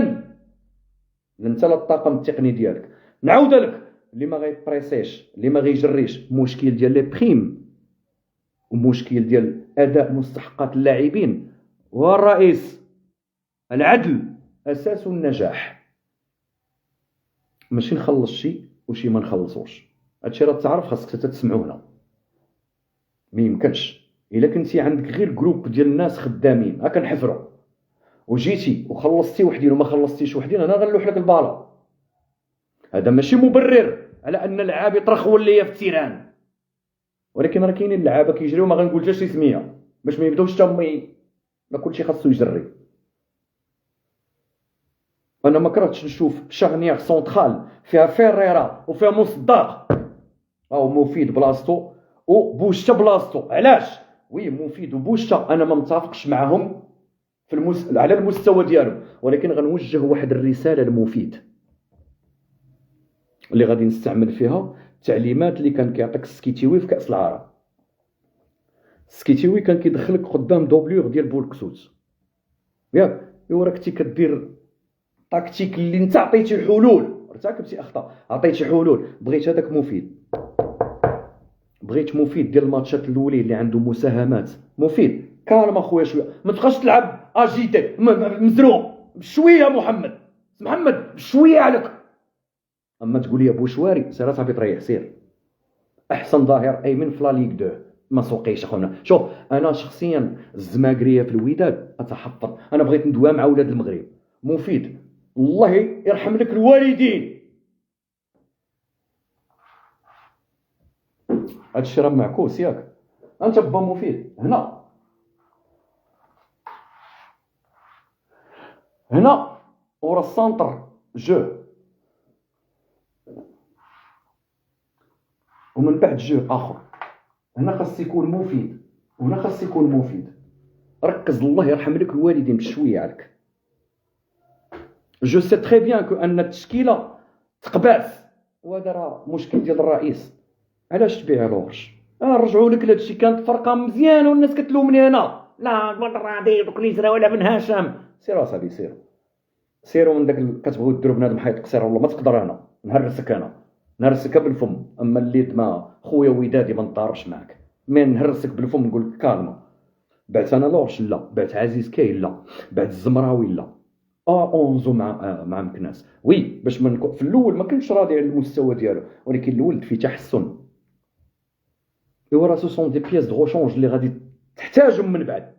[SPEAKER 1] لا انت لا الطاقم التقني ديالك. نعاود لك، اللي ما غيبريسيش، اللي ما غيجريش مشكل ديال لي بريم ومشكل ديال اداء مستحقات اللاعبين. والرئيس العدل اساس النجاح، ماشي نخلص شي وشي ما نخلصوش. هادشي راه تعرف، خاصك تسمعو هنا. ما يمكنش الا كنتي عندك غير جروب ديال الناس خدامين هاكا نحفروا، وجيتي وخلصتي وحدين وما خلصتيش وحدين، انا غنلوح لك البالا. هذا ماشي مبرر على ان اللعاب يطرخوا ليا في التيران، ولكن راه كاينين اللعابه كيجريو ما غنقولش شي سميه باش ما يبداوش تما. ما كلشي خاصو يجري. انا ما كرهتش نشوف شارنيير سونترال فيها فيريرا وفيها مصداق او مفيد بلاصتو وبوشتا بلاصتو. علاش؟ وي مفيد وبوشتا انا ما متفقش معهم في على المستوى ديالهم، ولكن غنوجه واحد الرساله لمفيد اللي غادي نستعمل فيها التعليمات اللي كان كيعطيك السكيتيوي في كاس العالم. السكيتيوي كان كيدخلك قدام دوبلور ديال بولكسوت، ياك ايوا راك كنتي كدير تاكتيك اللي انت عطيتي الحلول، ارتكبتي اخطاء، عطيتي حلول. بغيت هذاك مفيد، بغيت مفيد ديال الماتشات الاولين اللي عنده مساهمات. مفيد كالم اخويا شويه، ما تبقاش تلعب اجيتي مزروق بشويه. محمد بشويه عليك. اما تقول لي بوشواري سير صاحبي تريح سير. احسن ظاهر ايمن في لا ليغ 2 ما سوقيش اخونا. شوف انا شخصيا الزماكريه في الوداد اتحفظ. انا بغيت ندوي مع ولاد المغرب. مفيد الله يرحم لك الوالدين، هادشي راه معكوس ياك. انت با مفيد هنا ورا السانتر جو، ومن بعد جو اخر. هنا خاص يكون مفيد وهنا خاص يكون مفيد. ركز الله يرحم لك الوالدين بشويه عليك. جو سي تري بيان كو ان التشكيله تقباس، وهذا راه مشكل ديال الرئيس. علاش تبيع الورش؟ نرجعوا لك لهادشي. كانت فرقه مزيانه والناس كتلومني انا، لا راضي دوك اللي يزراو على بن هاشم. سير اصاحبي سيروا من داك كتبغيو ديروا بنادم حيط قصير والله ما تقدر. انا نهرسك، انا نهرسك بالفم. اما اللي ما خويا ودادي ما نضاربش معاك، من نهرسك بالفم نقول لك كالما. بعت انا لورش لا، بعت عزيز كاين لا، بعت الزمراوي لا، اونزو مع مكناس وي باش من في الاول ما كنتش راضي على المستوى ديالو، ولكن الولد فيه تحسن. ايوا راه سو سون دي بياس دو غوشونج اللي غادي تحتاجهم من بعد.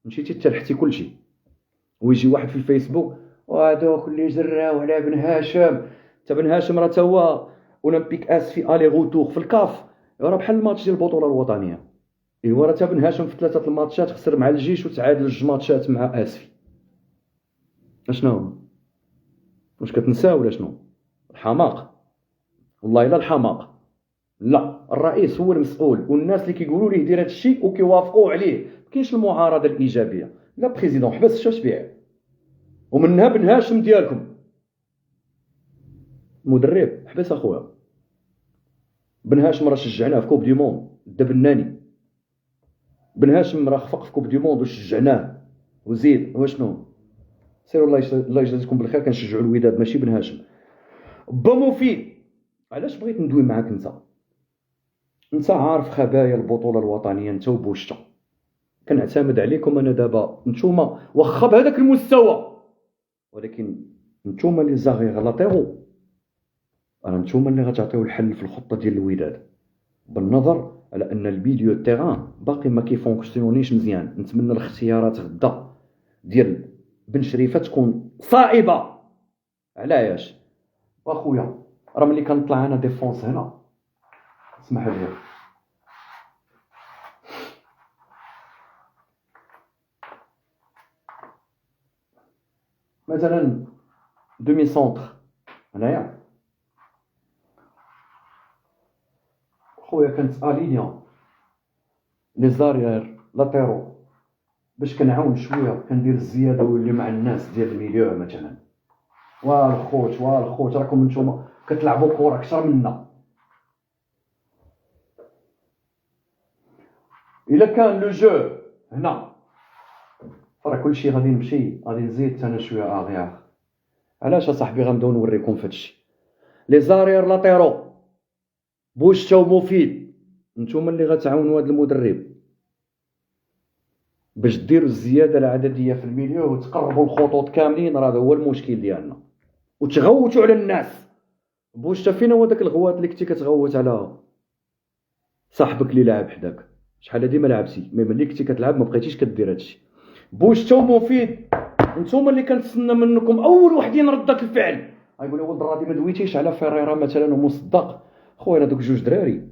[SPEAKER 1] مشيتي ترحتي كلشي، ويجي واحد في الفيسبوك وهذوك اللي جراو على بن هاشم. تا بن هاشم راه تا هو اولمبيك اس في الي غوتور في الكاف، راه بحال الماتش ديال البطوله الوطنيه. ايوا راه تا بن هاشم في 3 الماتشات خسر مع الجيش وتعادل 2 ماتشات مع اسفي. اشنو واش كتنسى ولا شنو؟ الحماق والله الا الحماق. لا الرئيس هو المسؤول، والناس اللي كيقولوا ليه دير هذا الشيء وكيوافقوا عليه. ما كاينش المعارضه الايجابيه. لا بريزيدون حبس شو تبيع، ومنها بن هاشم ديالكم مدرب حبس اخويا. بن هاشم راه شجعناه في كوب دي موند دبناني. بن هاشم راه خفق في كوب دي موند وشجعناه وزيد. واشنو سيروا الله يجازيكم بالخير. كنشجعوا الوداد ماشي بن هاشم. با مفيد علاش بغيت ندوي معاك انت عارف خبايا البطوله الوطنيه انت وبوشتا. كنعتمد عليكم انا دابا نتوما واخا بهذاك المستوى، ولكن نتوما لي زاغي غلاطيرو راه نتوما اللي غتعطيو الحل في الخطه ديال الوداد، بالنظر على ان البيليو تيران باقي ما كيفونكسيونيش مزيان. نتمنى الاختيارات غدا ديال بن شريفه تكون صائبه. علاش واخويا؟ راه ملي كنطلع انا ديفونس هنا، اسمح لي، مثلا دومي سونتر هنايا خويا كانت الينيا لي زارير لاتيرو باش كنعاون شويه، كندير الزياده واللي مع الناس ديال الميليو مثلا. والخوت راكم نتوما كتلعبوا كره اكثر منا. الا كان لو جو هنا راه كلشي غادي نمشي، غادي نزيد انا شويه اغيار. علاش اصاحبي؟ غنبداو نوريكم فهادشي. لي زارير لاتيرو بوشتا ومفيد، نتوما اللي غتعاونوا هذا المدرب باش ديروا الزياده العدديه في الميليو وتقربوا الخطوط كاملين. راه هذا هو المشكل ديالنا، وتغوتوا على الناس. بوشتا فين هو داك الغوات اللي كنتي كتغوت على صاحبك اللي لاعب حداك؟ شحال هادي ما لعبتي، مي ملي كنتي كتلعب ما بقيتيش كدير هادشي. بوشتا ومفيد نتوما اللي كنتسنى منكم اول وحدين ردة الفعل. غايقول ولد الرادي ما دويتيش على فيريرا مثلا ومصدق. خويا دوك جوج دراري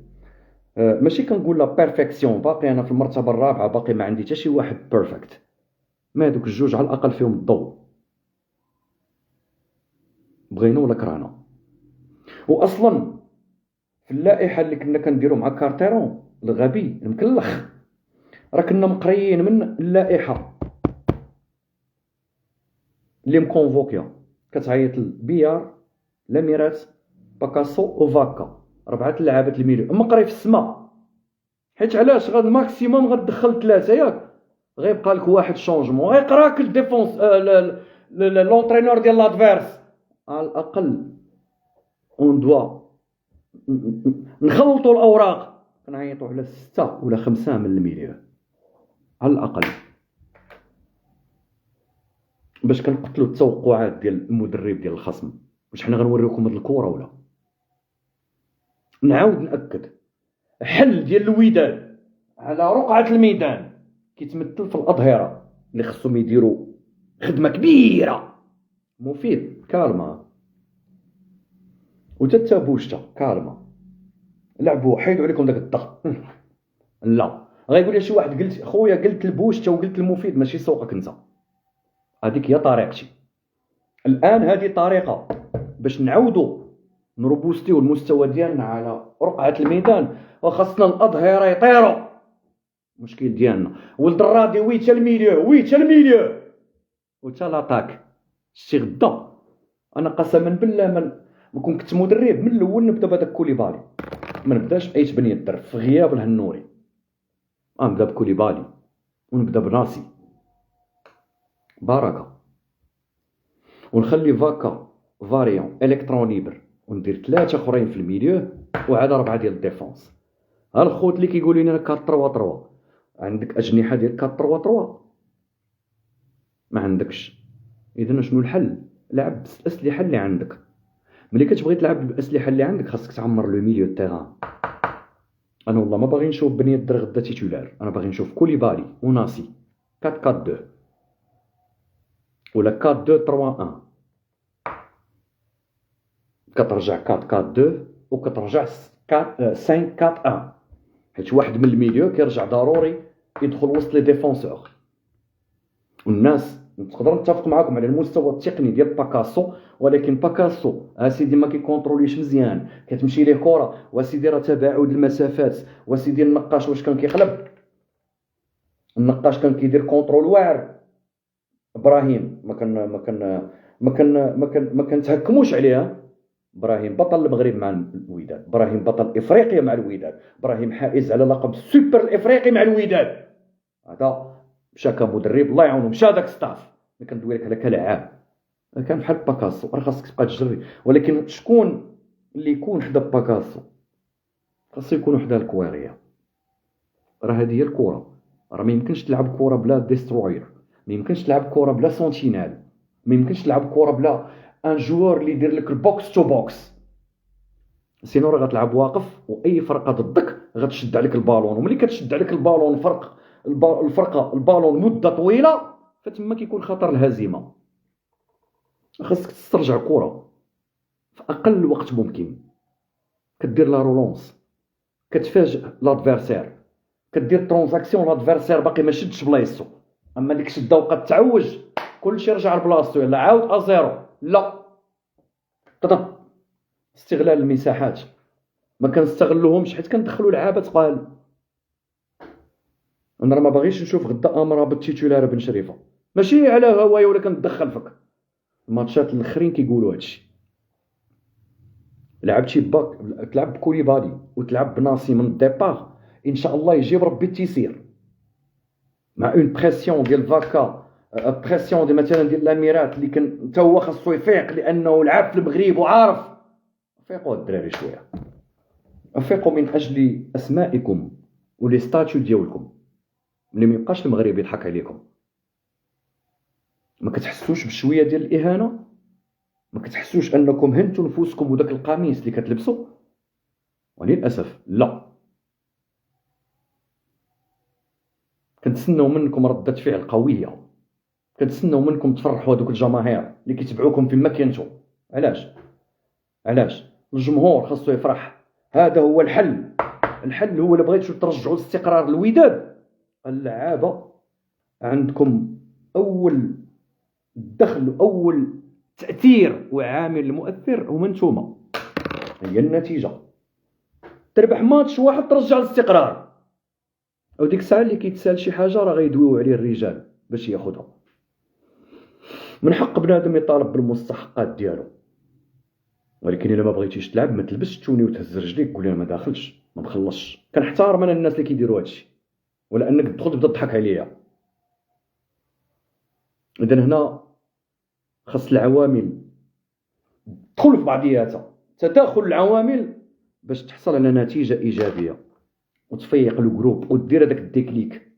[SPEAKER 1] ماشي كنقول لا بيرفيكسيون، باقي انا في المرتبه الرابعه، باقي ما عندي حتى شي واحد بيرفكت، ما دوك الجوج على الاقل فيهم الضوء، بغينا ولا كرهنا. واصلا في اللائحه اللي كنا كنديروا مع كارتيرون الغبي المكلخ راه كنا مقريين من اللائحه اللي مكونفوكيا كتعيط البيار لاميرات باكاسو وفاكا، 4 لعابات الميليو مقري في السماء. حيت علاش؟ غاد ماكسيموم غتدخل 3 ياك، غيبقى لك واحد شونجمون، غيقراك الديفونس لونترينور ديال لادفيرس. على الاقل اون دوا نخلطوا الاوراق، كنعيطوا على 6 ولا 5 من الميليو على الاقل، باش كنقتلوا التوقعات ديال المدرب ديال الخصم. واش حنا غنوريوكم هاد الكره ولا؟ نعاود ناكد، حل ديال الوداد على رقعه الميدان كيتمثل في الاظهره اللي خصهم يديروا خدمه كبيره. مفيد كالما وتتابوشتا كالما، لعبوا حيدوا عليكم داك الضغط. لا غايقول لي شي واحد قلت خويا قلت البوشتا وقلت المفيد، ماشي سوقك انت، هذيك هي طريقتي. الان هذه طريقه باش نعاودوا نروبوستيو المستوى ديالنا على رقعه الميدان، وخاصنا الاظهره يطيروا. المشكل ديالنا ولد الراضي ويتا الميليو وتا لاطاك. شتي غدا انا قسما بالله ما كنت مدرب من الاول نبدا بهذاك كوليبالي، ما نبداش باي تبنيه الدرب في غياب الهنوري، نبدا بكوليبالي ونبدا براسي بركه، ونخلي فاكا فاريون الكترون ليبر، وندير 3 اخرين في الميليو وعاد 4 ديال الديفونس. ها الخوت اللي كيقولوا لنا 4-3-3، عندك اجنحه ديال 4-3-3 ما عندكش، اذا شنو الحل؟ لعب بالاسلحه اللي عندك. ملي كتبغي تلعب بالاسلحه اللي عندك خاصك تعمر لو ميليو تيران. انا والله ما باغي نشوف بني الدر غدا تيتولار، انا باغي نشوف كوليبالي وناسي 4-4-2 ولا 4-2-3-1، كترجع 4-4-2 وكترجع 5-4-1، حيت واحد من الميليو كيرجع ضروري يدخل وسط لي ديفونسور. والناس نقدر نتفق معكم على المستوى التقني ديال باكاسو، ولكن باكاسو اسيدي ما كيكونتروليش مزيان، كتمشي ليه كره واسيدي راه تباعد المسافات، واسيدي النقاش واش كان كيقلب، النقاش كان كيدير كونترول واعر. ابراهيم ما كنتهكموش عليها. ابراهيم بطل المغرب مع الوداد، ابراهيم بطل افريقيا مع الوداد، ابراهيم حائز على لقب السوبر الافريقي مع الوداد. هذا مشى كمدرب الله يعاونو، مشى داك ستاف. ملي كندوي لك على كلاعب كان بحال باكاسو، راه خاصك تبقى تجري. ولكن شكون اللي يكون حدا باكاسو؟ خاصو يكون حدا الكويريا. راه هذه هي الكره، راه ما يمكنش تلعب كره بلا ديستروير، ما يمكنش تلعب كره بلا سونتينال. ما يمكنش تلعب كره بلا ان جوور اللي يدير لك البوكس تو بوكس، سينو راه غتلعب واقف واي فرقه ضدك غتشد عليك البالون، وملي كتشد عليك البالون الفرقه البالون مده طويله فتما كيكون خطر الهزيمه. خاصك تسترجع الكره في اقل وقت ممكن، كدير لا رولونس، كتفاجئ لادفيرسير، كدير ترانزاكسيون لادفيرسير باقي ما شدش بلايصتو، اما ديك شده وقت تعوج كلشي رجع لبلاصتو، يلا عاود ازيرو. لا استغلال المساحات ما كنستغلوهمش حيت كندخلوا لعابه تقال. انا راه ما باغيش نشوف غدا امره بالتيتولار بن شريفه، ماشي على هوايا ولا كندخل فيك. الماتشات الاخرين كيقولوا هادشي، لعبتي باك تلعب بكوليبالي وتلعب بناصي من الديبار ان شاء الله يجيب ربي التيسير، مع اون بريسيون ديال فاكا، بريسيون دي مثلا ديال الاميرات اللي كان حتى هو خاصو يفيق لانه لعب في المغرب وعارف. فيقوا الدراري شويه، افيقوا من اجل اسمائكم ولي ستاتيو ديالكم، ملي ما يبقاش المغرب يضحك عليكم. ما كتحسوش بشويه ديال الاهانه؟ ما كتحسوش انكم هنتوا نفوسكم وداك القميص اللي كتلبسوا؟ وللاسف لا. كنتسناو منكم ردة فعل قويه، كنتسناو منكم تفرحوا هذوك الجماهير اللي كيتبعوكم فيما كنتو. علاش الجمهور خاصو يفرح، هذا هو الحل. الحل هو اللي بغيتو ترجعوا الاستقرار للوداد، اللعابه عندكم اول دخل اول تاثير وعامل مؤثر هما نتوما، هي النتيجه. تربح ماتش واحد ترجع الاستقرار، او ديك الساعه اللي كيتسال شي حاجه راه غيدويو عليه الرجال باش ياخذها. من حق بنادم يطالب بالمستحقات ديالو، ولكن الا ما بغيتيش تلعب ما تلبسش التوني وتهز رجليك قول انا ما داخلش ما مخلصش. كنحترم انا الناس اللي كيديروا هادشي، ولا انك تدخل تبدا تضحك عليا. اذا هنا خاص العوامل تدخل في بعضياتها، تداخل العوامل باش تحصل على نتيجه ايجابيه وتفيق الجروب ودير هذاك الديكليك.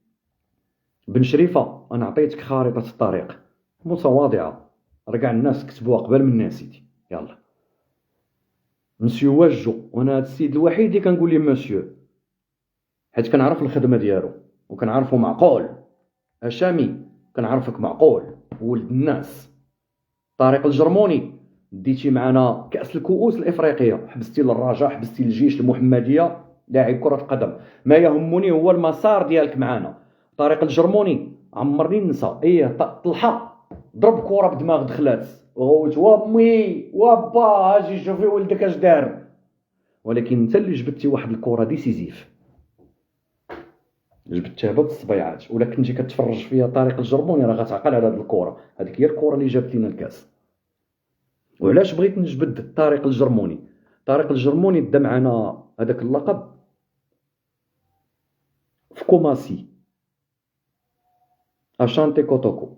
[SPEAKER 1] بن شريفه انا عطيتك خارطه الطريق متواضعه، راه كاع الناس كتبوها قبل من سيدي. يلا مسيو واجو، وانا هاد السيد الوحيد اللي كنقول ليه مسيو حيت كنعرف الخدمه ديالو وكنعرفو معقول. هشامي كنعرفك معقول ولد الناس. طارق الجرموني ديتي معنا كاس الكؤوس الافريقيه، حبستي للرجاء، حبستي للجيش المحمديه، لاعب كره قدم. ما يهمني هو المسار ديالك معنا. طارق الجرموني عمرني ننسى طلحه ضرب كره بدماغ دخلات وقلت وامي وابا اجي شوفي ولدك اش دار، ولكن انت اللي جبتي واحد الكره ديسيزيف، جبتها بالصبيعات. ولا كنتي كتفرج فيها طارق الجرموني راه غتعقل على هذه الكره، هذيك هي الكره اللي جابت لنا الكاس. وعلاش بغيت نجبد طارق الجرموني؟ طارق الجرموني دا معنا هذاك اللقب في كوماسي اشانتي كوتوكو.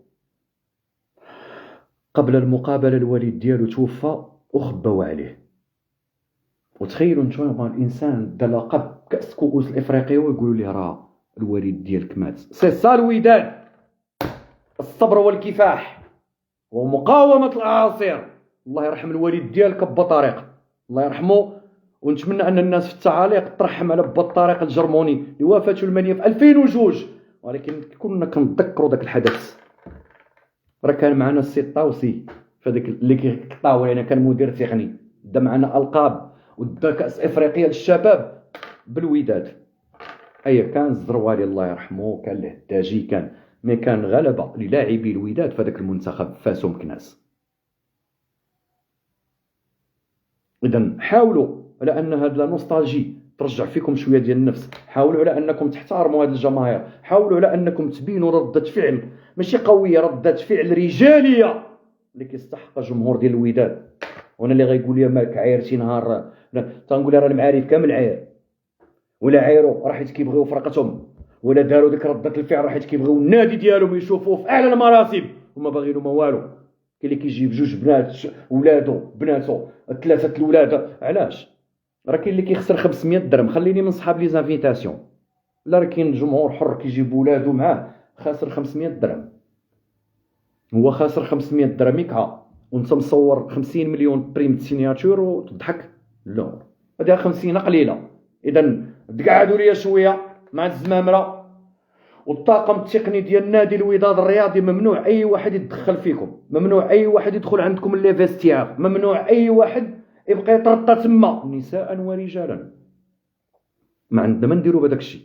[SPEAKER 1] قبل المقابله الوالد ديالو توفى وخباو عليه. وتخيلوا نتوما الانسان دا لقب كاس كؤوس الافريقيه ويقولوا ليه راه الوالد ديالك مات. سي سا الوداد، الصبر والكفاح ومقاومه الاعاصير. الله يرحم الوالد ديالك با طارق، الله يرحمه. ونتمنى ان الناس في التعاليق ترحم على با طارق الجرموني اللي وفاته المنيه في 2002. ولكن كنا كنتذكروا ذاك الحدث. راه كان معنا السي طاوسي فداك اللي كيقطعوا علينا، كان مدير تقني، دا معنا القاب ودا كاس افريقيا للشباب بالوداد. كان الزروالي الله يرحمه، كان الهداجي، كان غلبه للاعبي الوداد فداك المنتخب فاسهم كناس. اذا حاولوا على ان هاد لا نوستالجي ترجع فيكم شويه ديال النفس، حاولوا على انكم تحترموا هاد الجماهير، حاولوا على انكم تبينوا ردة فعل ماشي قويه، ردة فعل رجاليه اللي كيستحق الجمهور ديال الوداد. وانا اللي غيقول لي مالك عايرتي نهار، تنقول راه المعارف كامل عاير، ولا عايروا راه حيت كيبغيو فرقتهم، ولا داروا ديك ردة الفعل راه حيت كيبغيو النادي ديالهم يشوفوه في اعلى المراتب وما باغينو ما والو. كاين اللي كيجيب جوج بنات ولادو بناتو ثلاثه الولاد، علاش؟ راه كاين اللي كيخسر 500 درهم. خليني من صحاب لي زانفيتاسيون، لا راه كاين جمهور حر كيجيب ولادو معاه خاسر 500 درهم. هو خاسر 500 درهم يكعه وانت مصور 50 مليون بريم سيناتور وتضحك. لا هذه 50 قليله. اذا تقعدوا ليا شويه مع الزمامره. والطاقم التقني ديال نادي الوداد الرياضي ممنوع اي واحد يتدخل فيكم، ممنوع اي واحد يدخل عندكم لي فيستيار، ممنوع اي واحد يبقى يترطى تما نساء ورجالا. ما عندنا ما نديروا بهذاك الشيء.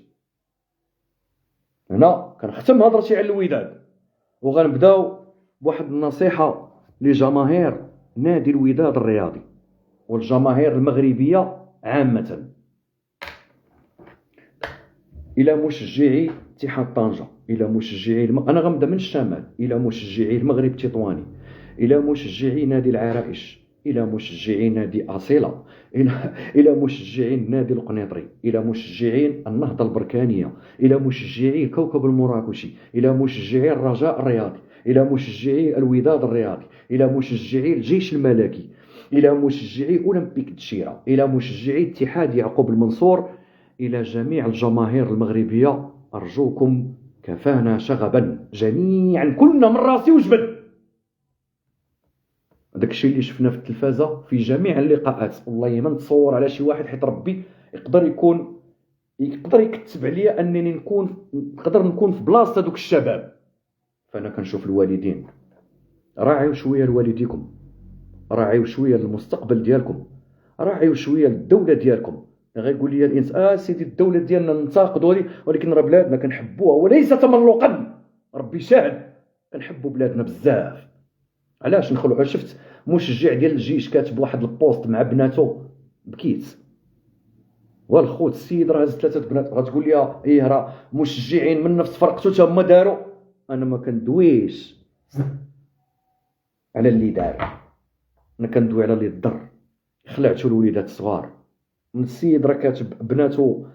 [SPEAKER 1] هنا كنختم هضرتي على الوداد وغنبداو بواحد النصيحه لجماهير نادي الوداد الرياضي والجماهير المغربيه عامه. الى مشجعي اتحاد طنجة، الى مشجعي انا غنبدا من الشمال، الى مشجعي المغرب التطواني، الى مشجعي نادي العرائش، الى مشجعي نادي اصيله، الى مشجعين نادي القنيطري، الى مشجعين النهضه البركانيه، الى مشجعي الكوكب المراكشي، الى مشجعي الرجاء الرياضي، الى مشجعي الوداد الرياضي، الى مشجعي الجيش الملكي، الى مشجعي اولمبيك تشيرا، الى مشجعي اتحاد يعقوب المنصور، إلى جميع الجماهير المغربية أرجوكم كفانا شغبا جميعا، كلنا من راسي وجبد. داك الشيء اللي شفنا في التلفازة في جميع اللقاءات والله ما نتصور على شي واحد، حيت ربي يقدر يكتب عليا أنني نقدر نكون في بلاصة دوك الشباب. فأنا كنشوف الوالدين، راعيوا شوية لوالديكم، راعيوا شوية للمستقبل ديالكم، راعيوا شوية للدولة ديالكم. غيقول لي الانسان سيدي الدوله ديالنا ننتقدوا ولكن راه بلادنا كنحبوها وليس تملقا. ربي شاهد كنحبوا بلادنا بزاف. علاش نخلعوا؟ شفت مشجع ديال الجيش كاتب واحد البوست مع بناته، بكيت. والخوت السيد راه هز 3 بنات، غتقول لي ايه راه مشجعين من نفس فرقته تا هما داروا. انا ما كندويش على اللي دار، انا كندوي على اللي ضر. خلعتوا الوليدات الصغار من السيد راه كاتب بناته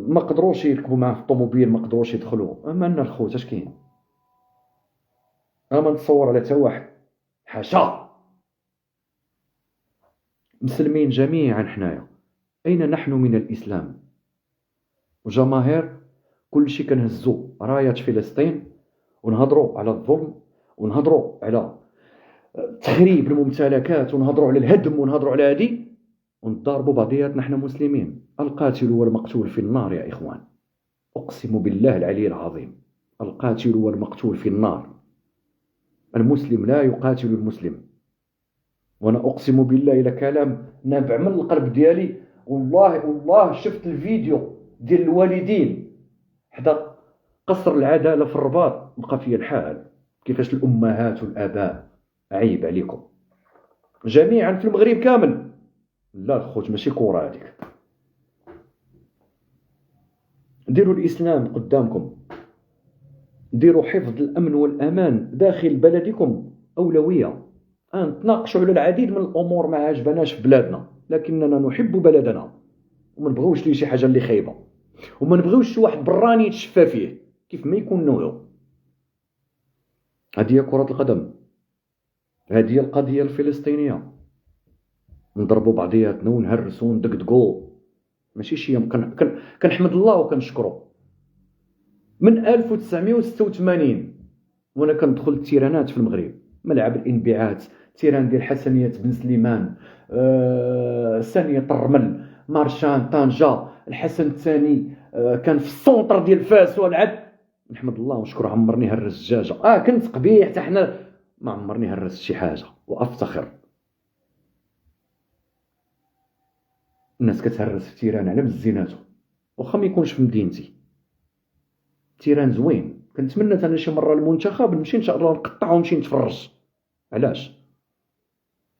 [SPEAKER 1] ما قدروش يركبوا معاه في الطوموبيل، ما قدروش يدخلوا. اما لنا الخوت اش كاين؟ انا ما نتصور على حتى واحد، حاشا. مسلمين جميعا حنايا، اين نحن من الاسلام؟ وجماهير كل شيء كنهزوا رايات فلسطين ونهضروا على الظلم ونهضروا على تخريب الممتلكات ونهضروا على الهدم ونهضروا على هذه، ونضاربوا بعضياتنا نحن مسلمين. القاتل والمقتول في النار يا إخوان، أقسم بالله العلي العظيم، القاتل والمقتول في النار. المسلم لا يقاتل المسلم. وأنا أقسم بالله إلى كلام نابع من القلب ديالي، والله شفت الفيديو ديال الوالدين حدا قصر العدالة في الرباط، بقى فيا الحال كيفاش الأمهات والآباء. عيب عليكم جميعا في المغرب كامل. لا الخوت ماشي كورة هذيك. ديروا الإسلام قدامكم، ديروا حفظ الأمن والأمان داخل بلدكم أولوية. نتناقشوا على العديد من الأمور ما عجبناش في بلادنا، لكننا نحب بلدنا وما نبغوش ليه شي حاجة اللي خايبة، وما نبغوش شي واحد براني يتشفى فيه كيف ما يكون نوعه. هذه هي كرة القدم، هذه هي القضية الفلسطينية. نضربوا بعضياتنا ونهرسوا وندقدقوا، ماشي شي كنحمد الله وكنشكره. من 1986 وانا كندخل التيرانات في المغرب، ملعب الانبعاث، تيران ديال حسنية بن سليمان، ثانية الرمل، مارشان، طنجة، الحسن الثاني، كان في السونتر ديال فاس ولعب. نحمد الله ونشكره. عمرني هرس الدجاجة، كنت قبيح حتى حنا، ما عمرني هرست شي حاجة وافتخر. الناس كتهرس في تيران على مزيناتو واخا ما يكونش في مدينتي. تيران زوين، كنتمنى انا شي مره المنتخب نمشي ان شاء الله نقطع ونمشي نتفرج. علاش؟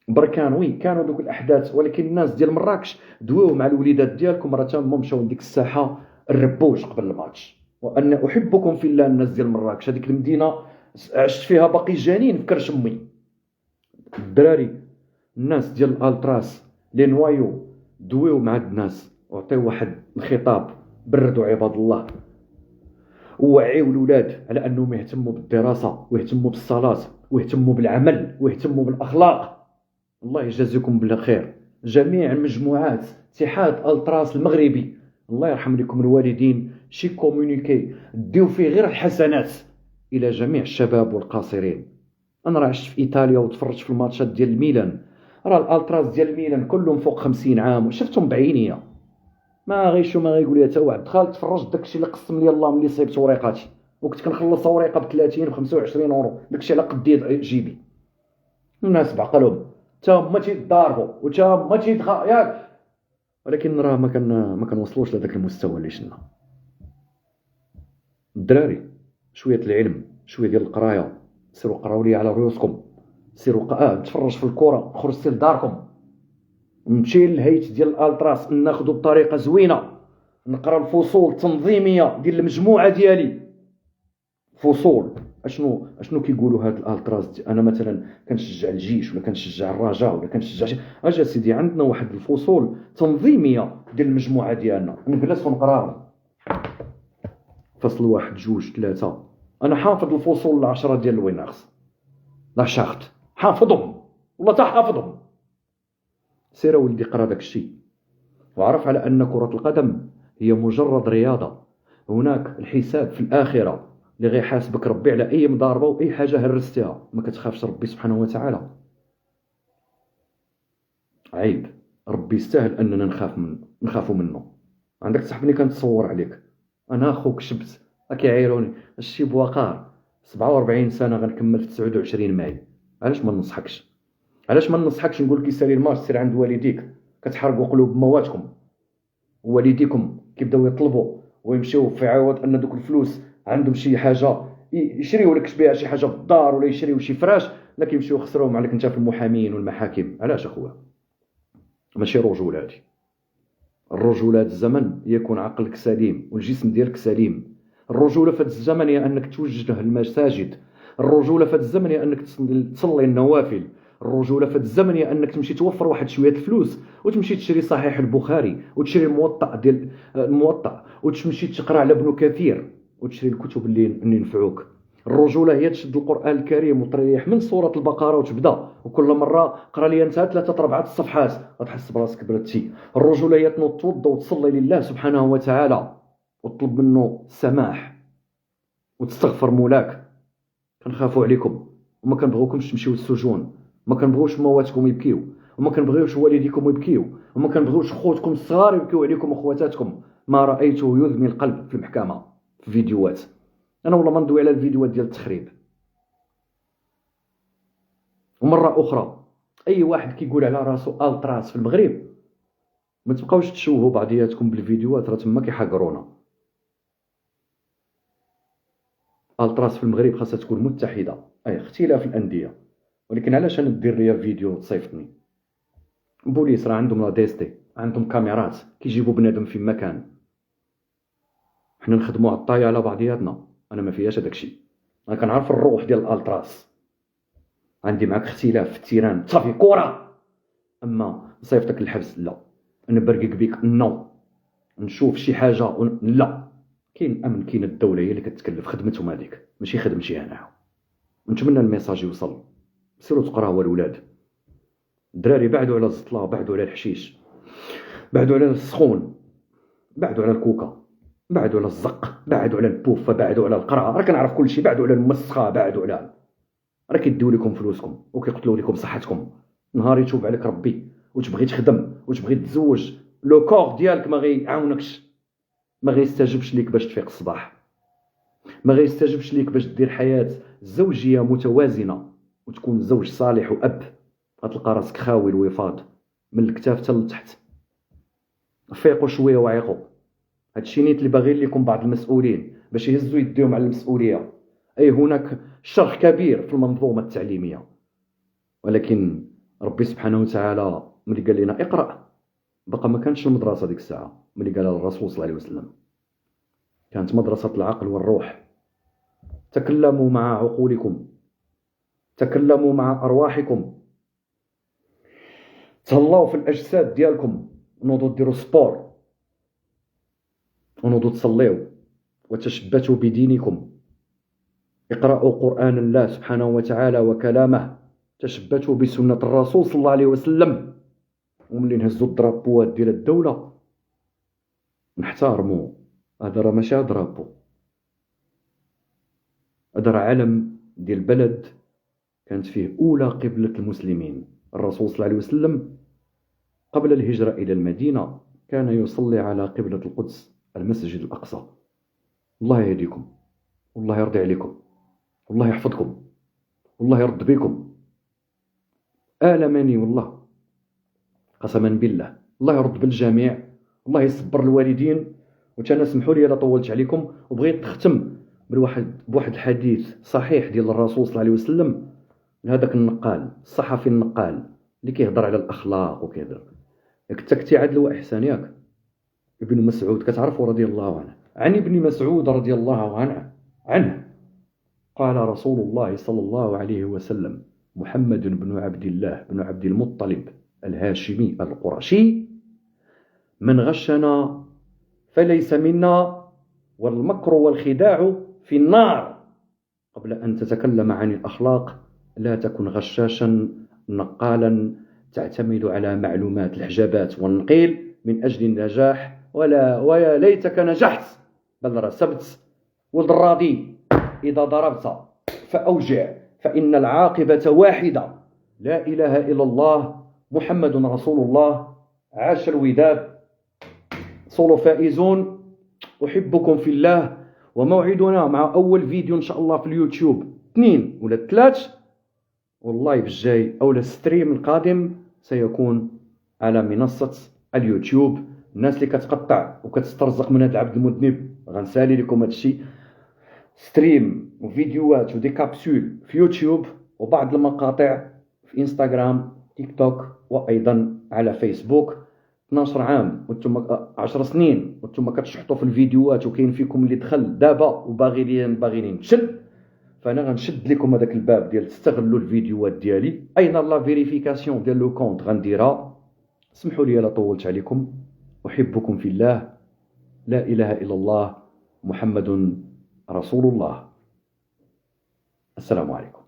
[SPEAKER 1] بركان وي كانوا دوك الاحداث، ولكن الناس ديال مراكش دويو مع الوليدات ديالكم راه تما مشاو لديك الساحه الربوش قبل الماتش. وانا احبكم في الله الناس ديال مراكش، هذيك المدينه عشت فيها باقي جانين في كرش امي. الدراري الناس ديال الالتراس لي نوايو دويو مع الناس وعطيو واحد الخطاب، بردوا عباد الله ووعيوا الولاد على انهم يهتموا بالدراسه ويهتموا بالصلاه ويهتموا بالعمل ويهتموا بالاخلاق. الله يجازيكم بالخير جميع مجموعات اتحاد التراس المغربي. الله يرحم لكم الوالدين، شي كومونيكي ديو فيه غير الحسنات. الى جميع الشباب والقاصرين. انا راه عشت في ايطاليا وتفرجت في الماتشات ديال الميلان، راه الالتراس ديال الميلان كلهم فوق 50 عام وشفتهم بعينيا. ما غيشو ما غيقول لي حتى واحد. دخلت تفرجت داكشي اللي قسم لي الله ملي صيبت وريقاتي، وكنت كنخلص وريقه ب 30 و 25 اورو، داكشي على قد جيبي. الناس بعقلهم تا هما تيضاربوا وتا هما ياك، ولكن راه ما كنوصلوش لذاك المستوى اللي شنا. الدراري شويه العلم، شويه ديال القرايه، سيروا قراو لي على رؤوسكم، سيروا تفرج في الكره، خرج سير لداركم، نمشي للهيت ديال الالتراس ناخذو بطريقه زوينه، نقرا الفصول التنظيميه ديال المجموعه ديالي. فصول اشنو كيقولوا هاد الالتراس انا مثلا كنشجع الجيش ولا كنشجع الرجاء ولا كنشجع اجا سيدي عندنا واحد الفصول تنظيميه ديال المجموعه ديالنا، نجلس ونقراهم فصل 1 2 3. انا حافظ الفصول العشرة ديال الويناغس لا شاخت، حافظهم والله تا حافظهم. سير ولدي قرا داك الشيء وعرف على ان كرة القدم هي مجرد رياضة. هناك الحساب في الآخرة اللي غيحاسبك ربي على اي مضاربة واي حاجة هرستها. ما كتخافش ربي سبحانه وتعالى؟ عيب، ربي يستاهل اننا نخافوا منه. عندك صاحبني كنتصور عليك، انا اخوك شبت كيعايروني الشيب وقار 47 سنة غنكمل في 29 ماي. علاش ما ننصحكش؟ علاش ما ننصحكش نقول لك سيري الماتش، سير عند والديك، كتحرقوا قلوب مواتكم. والديكم كيبداو يطلبوا ويمشيو في عوض ان دوك الفلوس عندهم شي حاجه يشريو لك بها شي حاجه في الدار ولا يشريو شي فراش، لا كيمشيو يخسروهم عليك انت في المحامين والمحاكم. علاش اخويا؟ ماشي رجوله هادي. الرجوله هاد الزمن يكون عقلك سليم والجسم ديالك سليم. الرجوله في هاد الزمن هي انك توجه المساجد. الرجوله في هاد الزمن هي انك تصلي النوافل. الرجوله في هاد الزمن هي انك تمشي توفر واحد شويه الفلوس وتمشي تشري صحيح البخاري وتشري الموطأ ديال الموطأ وتمشي تقرا على ابن كثير وتشري الكتب اللي ينفعوك. الرجوله هي تشد القران الكريم وتريح من سوره البقره وتبدا وكل مره قرا لي انت 3 4 الصفحات غتحس براسك بردتي. الرجوله هي تنوض توضا وتصلي لله سبحانه وتعالى وتطلب منه السماح وتستغفر مولاك. كنخافوا عليكم وما كنبغيوكمش تمشيو للسجون، ما كنبغيوش مواتكم يبكيو، وما كنبغيوش والديكم يبكيو، وما كنبغيوش خوتكم الصغار يبكيو عليكم وخواتاتكم. ما رايته يذمي القلب في المحكمه في فيديوهات. انا والله ما ندوي على الفيديوهات ديال التخريب. ومره اخرى اي واحد كيقول على راسو التراس في المغرب ما تبقاوش تشوهوا بعضياتكم بالفيديوهات، راه تما كيحقرونا. التراس في المغرب خاصها تكون متحده، اي اختلاف الانديه، ولكن علاش انا دير ليا فيديو تصيفطني؟ بوليس راه عندهم لا ديستي، عندهم كاميرات كيجيبوا بنادم في مكان. حنا نخدموا على الطاية على بعضياتنا. انا ما فيهاش هذاك الشيء، انا كنعرف الروح ديال الالتراس. عندي معك اختلاف في التيران صافي كره، اما نصيفطك للحبس لا، نبرقق بك نو، نشوف شي حاجه لا. كاين امن، كاين الدوله هي اللي كتكلف خدمتهم هذيك، ماشي خدمتي انا. نتمنى الميساج يوصل. سيروا تقراوا الولاد. الدراري بعدوا على الزطله، بعدوا على الحشيش، بعدوا على السخون، بعدوا على الكوكا، بعدوا على الزق، بعدوا على البوفه، بعدوا على القرعه. راه كنعرف كل شيء. بعدوا على المسخه، بعدوا على راه كيديو لكم فلوسكم وكيقتلوا لكم صحتكم. نهار يتوب عليك ربي وتبغي تخدم وتبغي تتزوج، لو كور ديالك ما غيعاونكش، ما غيستجبش ليك باش تفيق الصباح، ما غيستجبش ليك باش دير حياه زوجيه متوازنه وتكون زوج صالح واب. غتلقى راسك خاوي الوفاض من الكتاف حتى لتحت. فيقوا شويه وعيقوا. هادشي نيت اللي باغي لكم بعض المسؤولين باش يهزوا يديهم على المسؤوليه. اي هناك شرخ كبير في المنظومه التعليميه، ولكن ربي سبحانه وتعالى ملي قال لنا اقرا بقى ما كانش المدرسه ديك الساعه. ملي قال الرسول صلى الله عليه وسلم كانت مدرسه العقل والروح. تكلموا مع عقولكم، تكلموا مع ارواحكم، تهلاو في الاجساد ديالكم، نوضوا ديروا سبور ونوضوا تصليو وتشبتوا بدينكم. اقرأوا قرآن الله سبحانه وتعالى وكلامه، تشبتوا بسنة الرسول صلى الله عليه وسلم. وملي نهزوا الدرابوات ديال الدولة نحترموا، هذا راه ماشي درابو، هذا راه علم ديال البلد كانت فيه أولى قبلة المسلمين. الرسول صلى الله عليه وسلم قبل الهجرة إلى المدينة كان يصلي على قبلة القدس، المسجد الأقصى. الله يهديكم، والله يرضي عليكم، والله يحفظكم، والله يرد بكم. آلمني والله، قسما بالله. الله يرد بالجميع، الله يصبر الوالدين. وكان سمحوا لي الا طولت عليكم، وبغيت نختم بواحد الحديث صحيح ديال الرسول صلى الله عليه وسلم لهذاك النقال، الصحفي النقال اللي كيهضر على الاخلاق وكيهضر. كنت كنتي عدل واحسان ياك. ابن مسعود كتعرفوا رضي الله عنه، عن ابن مسعود رضي الله عنه قال رسول الله صلى الله عليه وسلم: محمد بن عبد الله بن عبد المطلب الهاشمي القرشي من غشنا فليس منا، والمكر والخداع في النار. قبل أن تتكلم عن الأخلاق لا تكن غشاشا نقالا تعتمد على معلومات الحجابات والنقيل من أجل النجاح، ويا ليتك نجحت بل رسبت. ولد الراضي إذا ضربت فأوجع، فإن العاقبة واحدة. لا إله إلا الله محمد رسول الله. عاش الوداد، صولو فائزون. أحبكم في الله، وموعدنا مع أول فيديو إن شاء الله في اليوتيوب 2 ولا 3، واللايف الجاي أو الستريم القادم سيكون على منصة اليوتيوب. الناس اللي كتقطع وكتسترزق من هذا العبد المذنب غنسالي لكم هذا الشيء. ستريم وفيديوهات ودي كابسول في يوتيوب، وبعض المقاطع في انستغرام، تيك توك، وأيضا على فيسبوك. 12 عام وانتم 10 سنين وانتم كتشحطوا في الفيديوهات، وكاين فيكم اللي دخل دابا وباغيين نشد، فانا غنشد لكم هذاك الباب ديال تستغلوا الفيديوهات ديالي. ايضا لا فيريفيكاسيون ديال لو كونت غنديرها. سمحوا لي الا طولت عليكم، احبكم في الله. لا اله الا الله محمد رسول الله. السلام عليكم.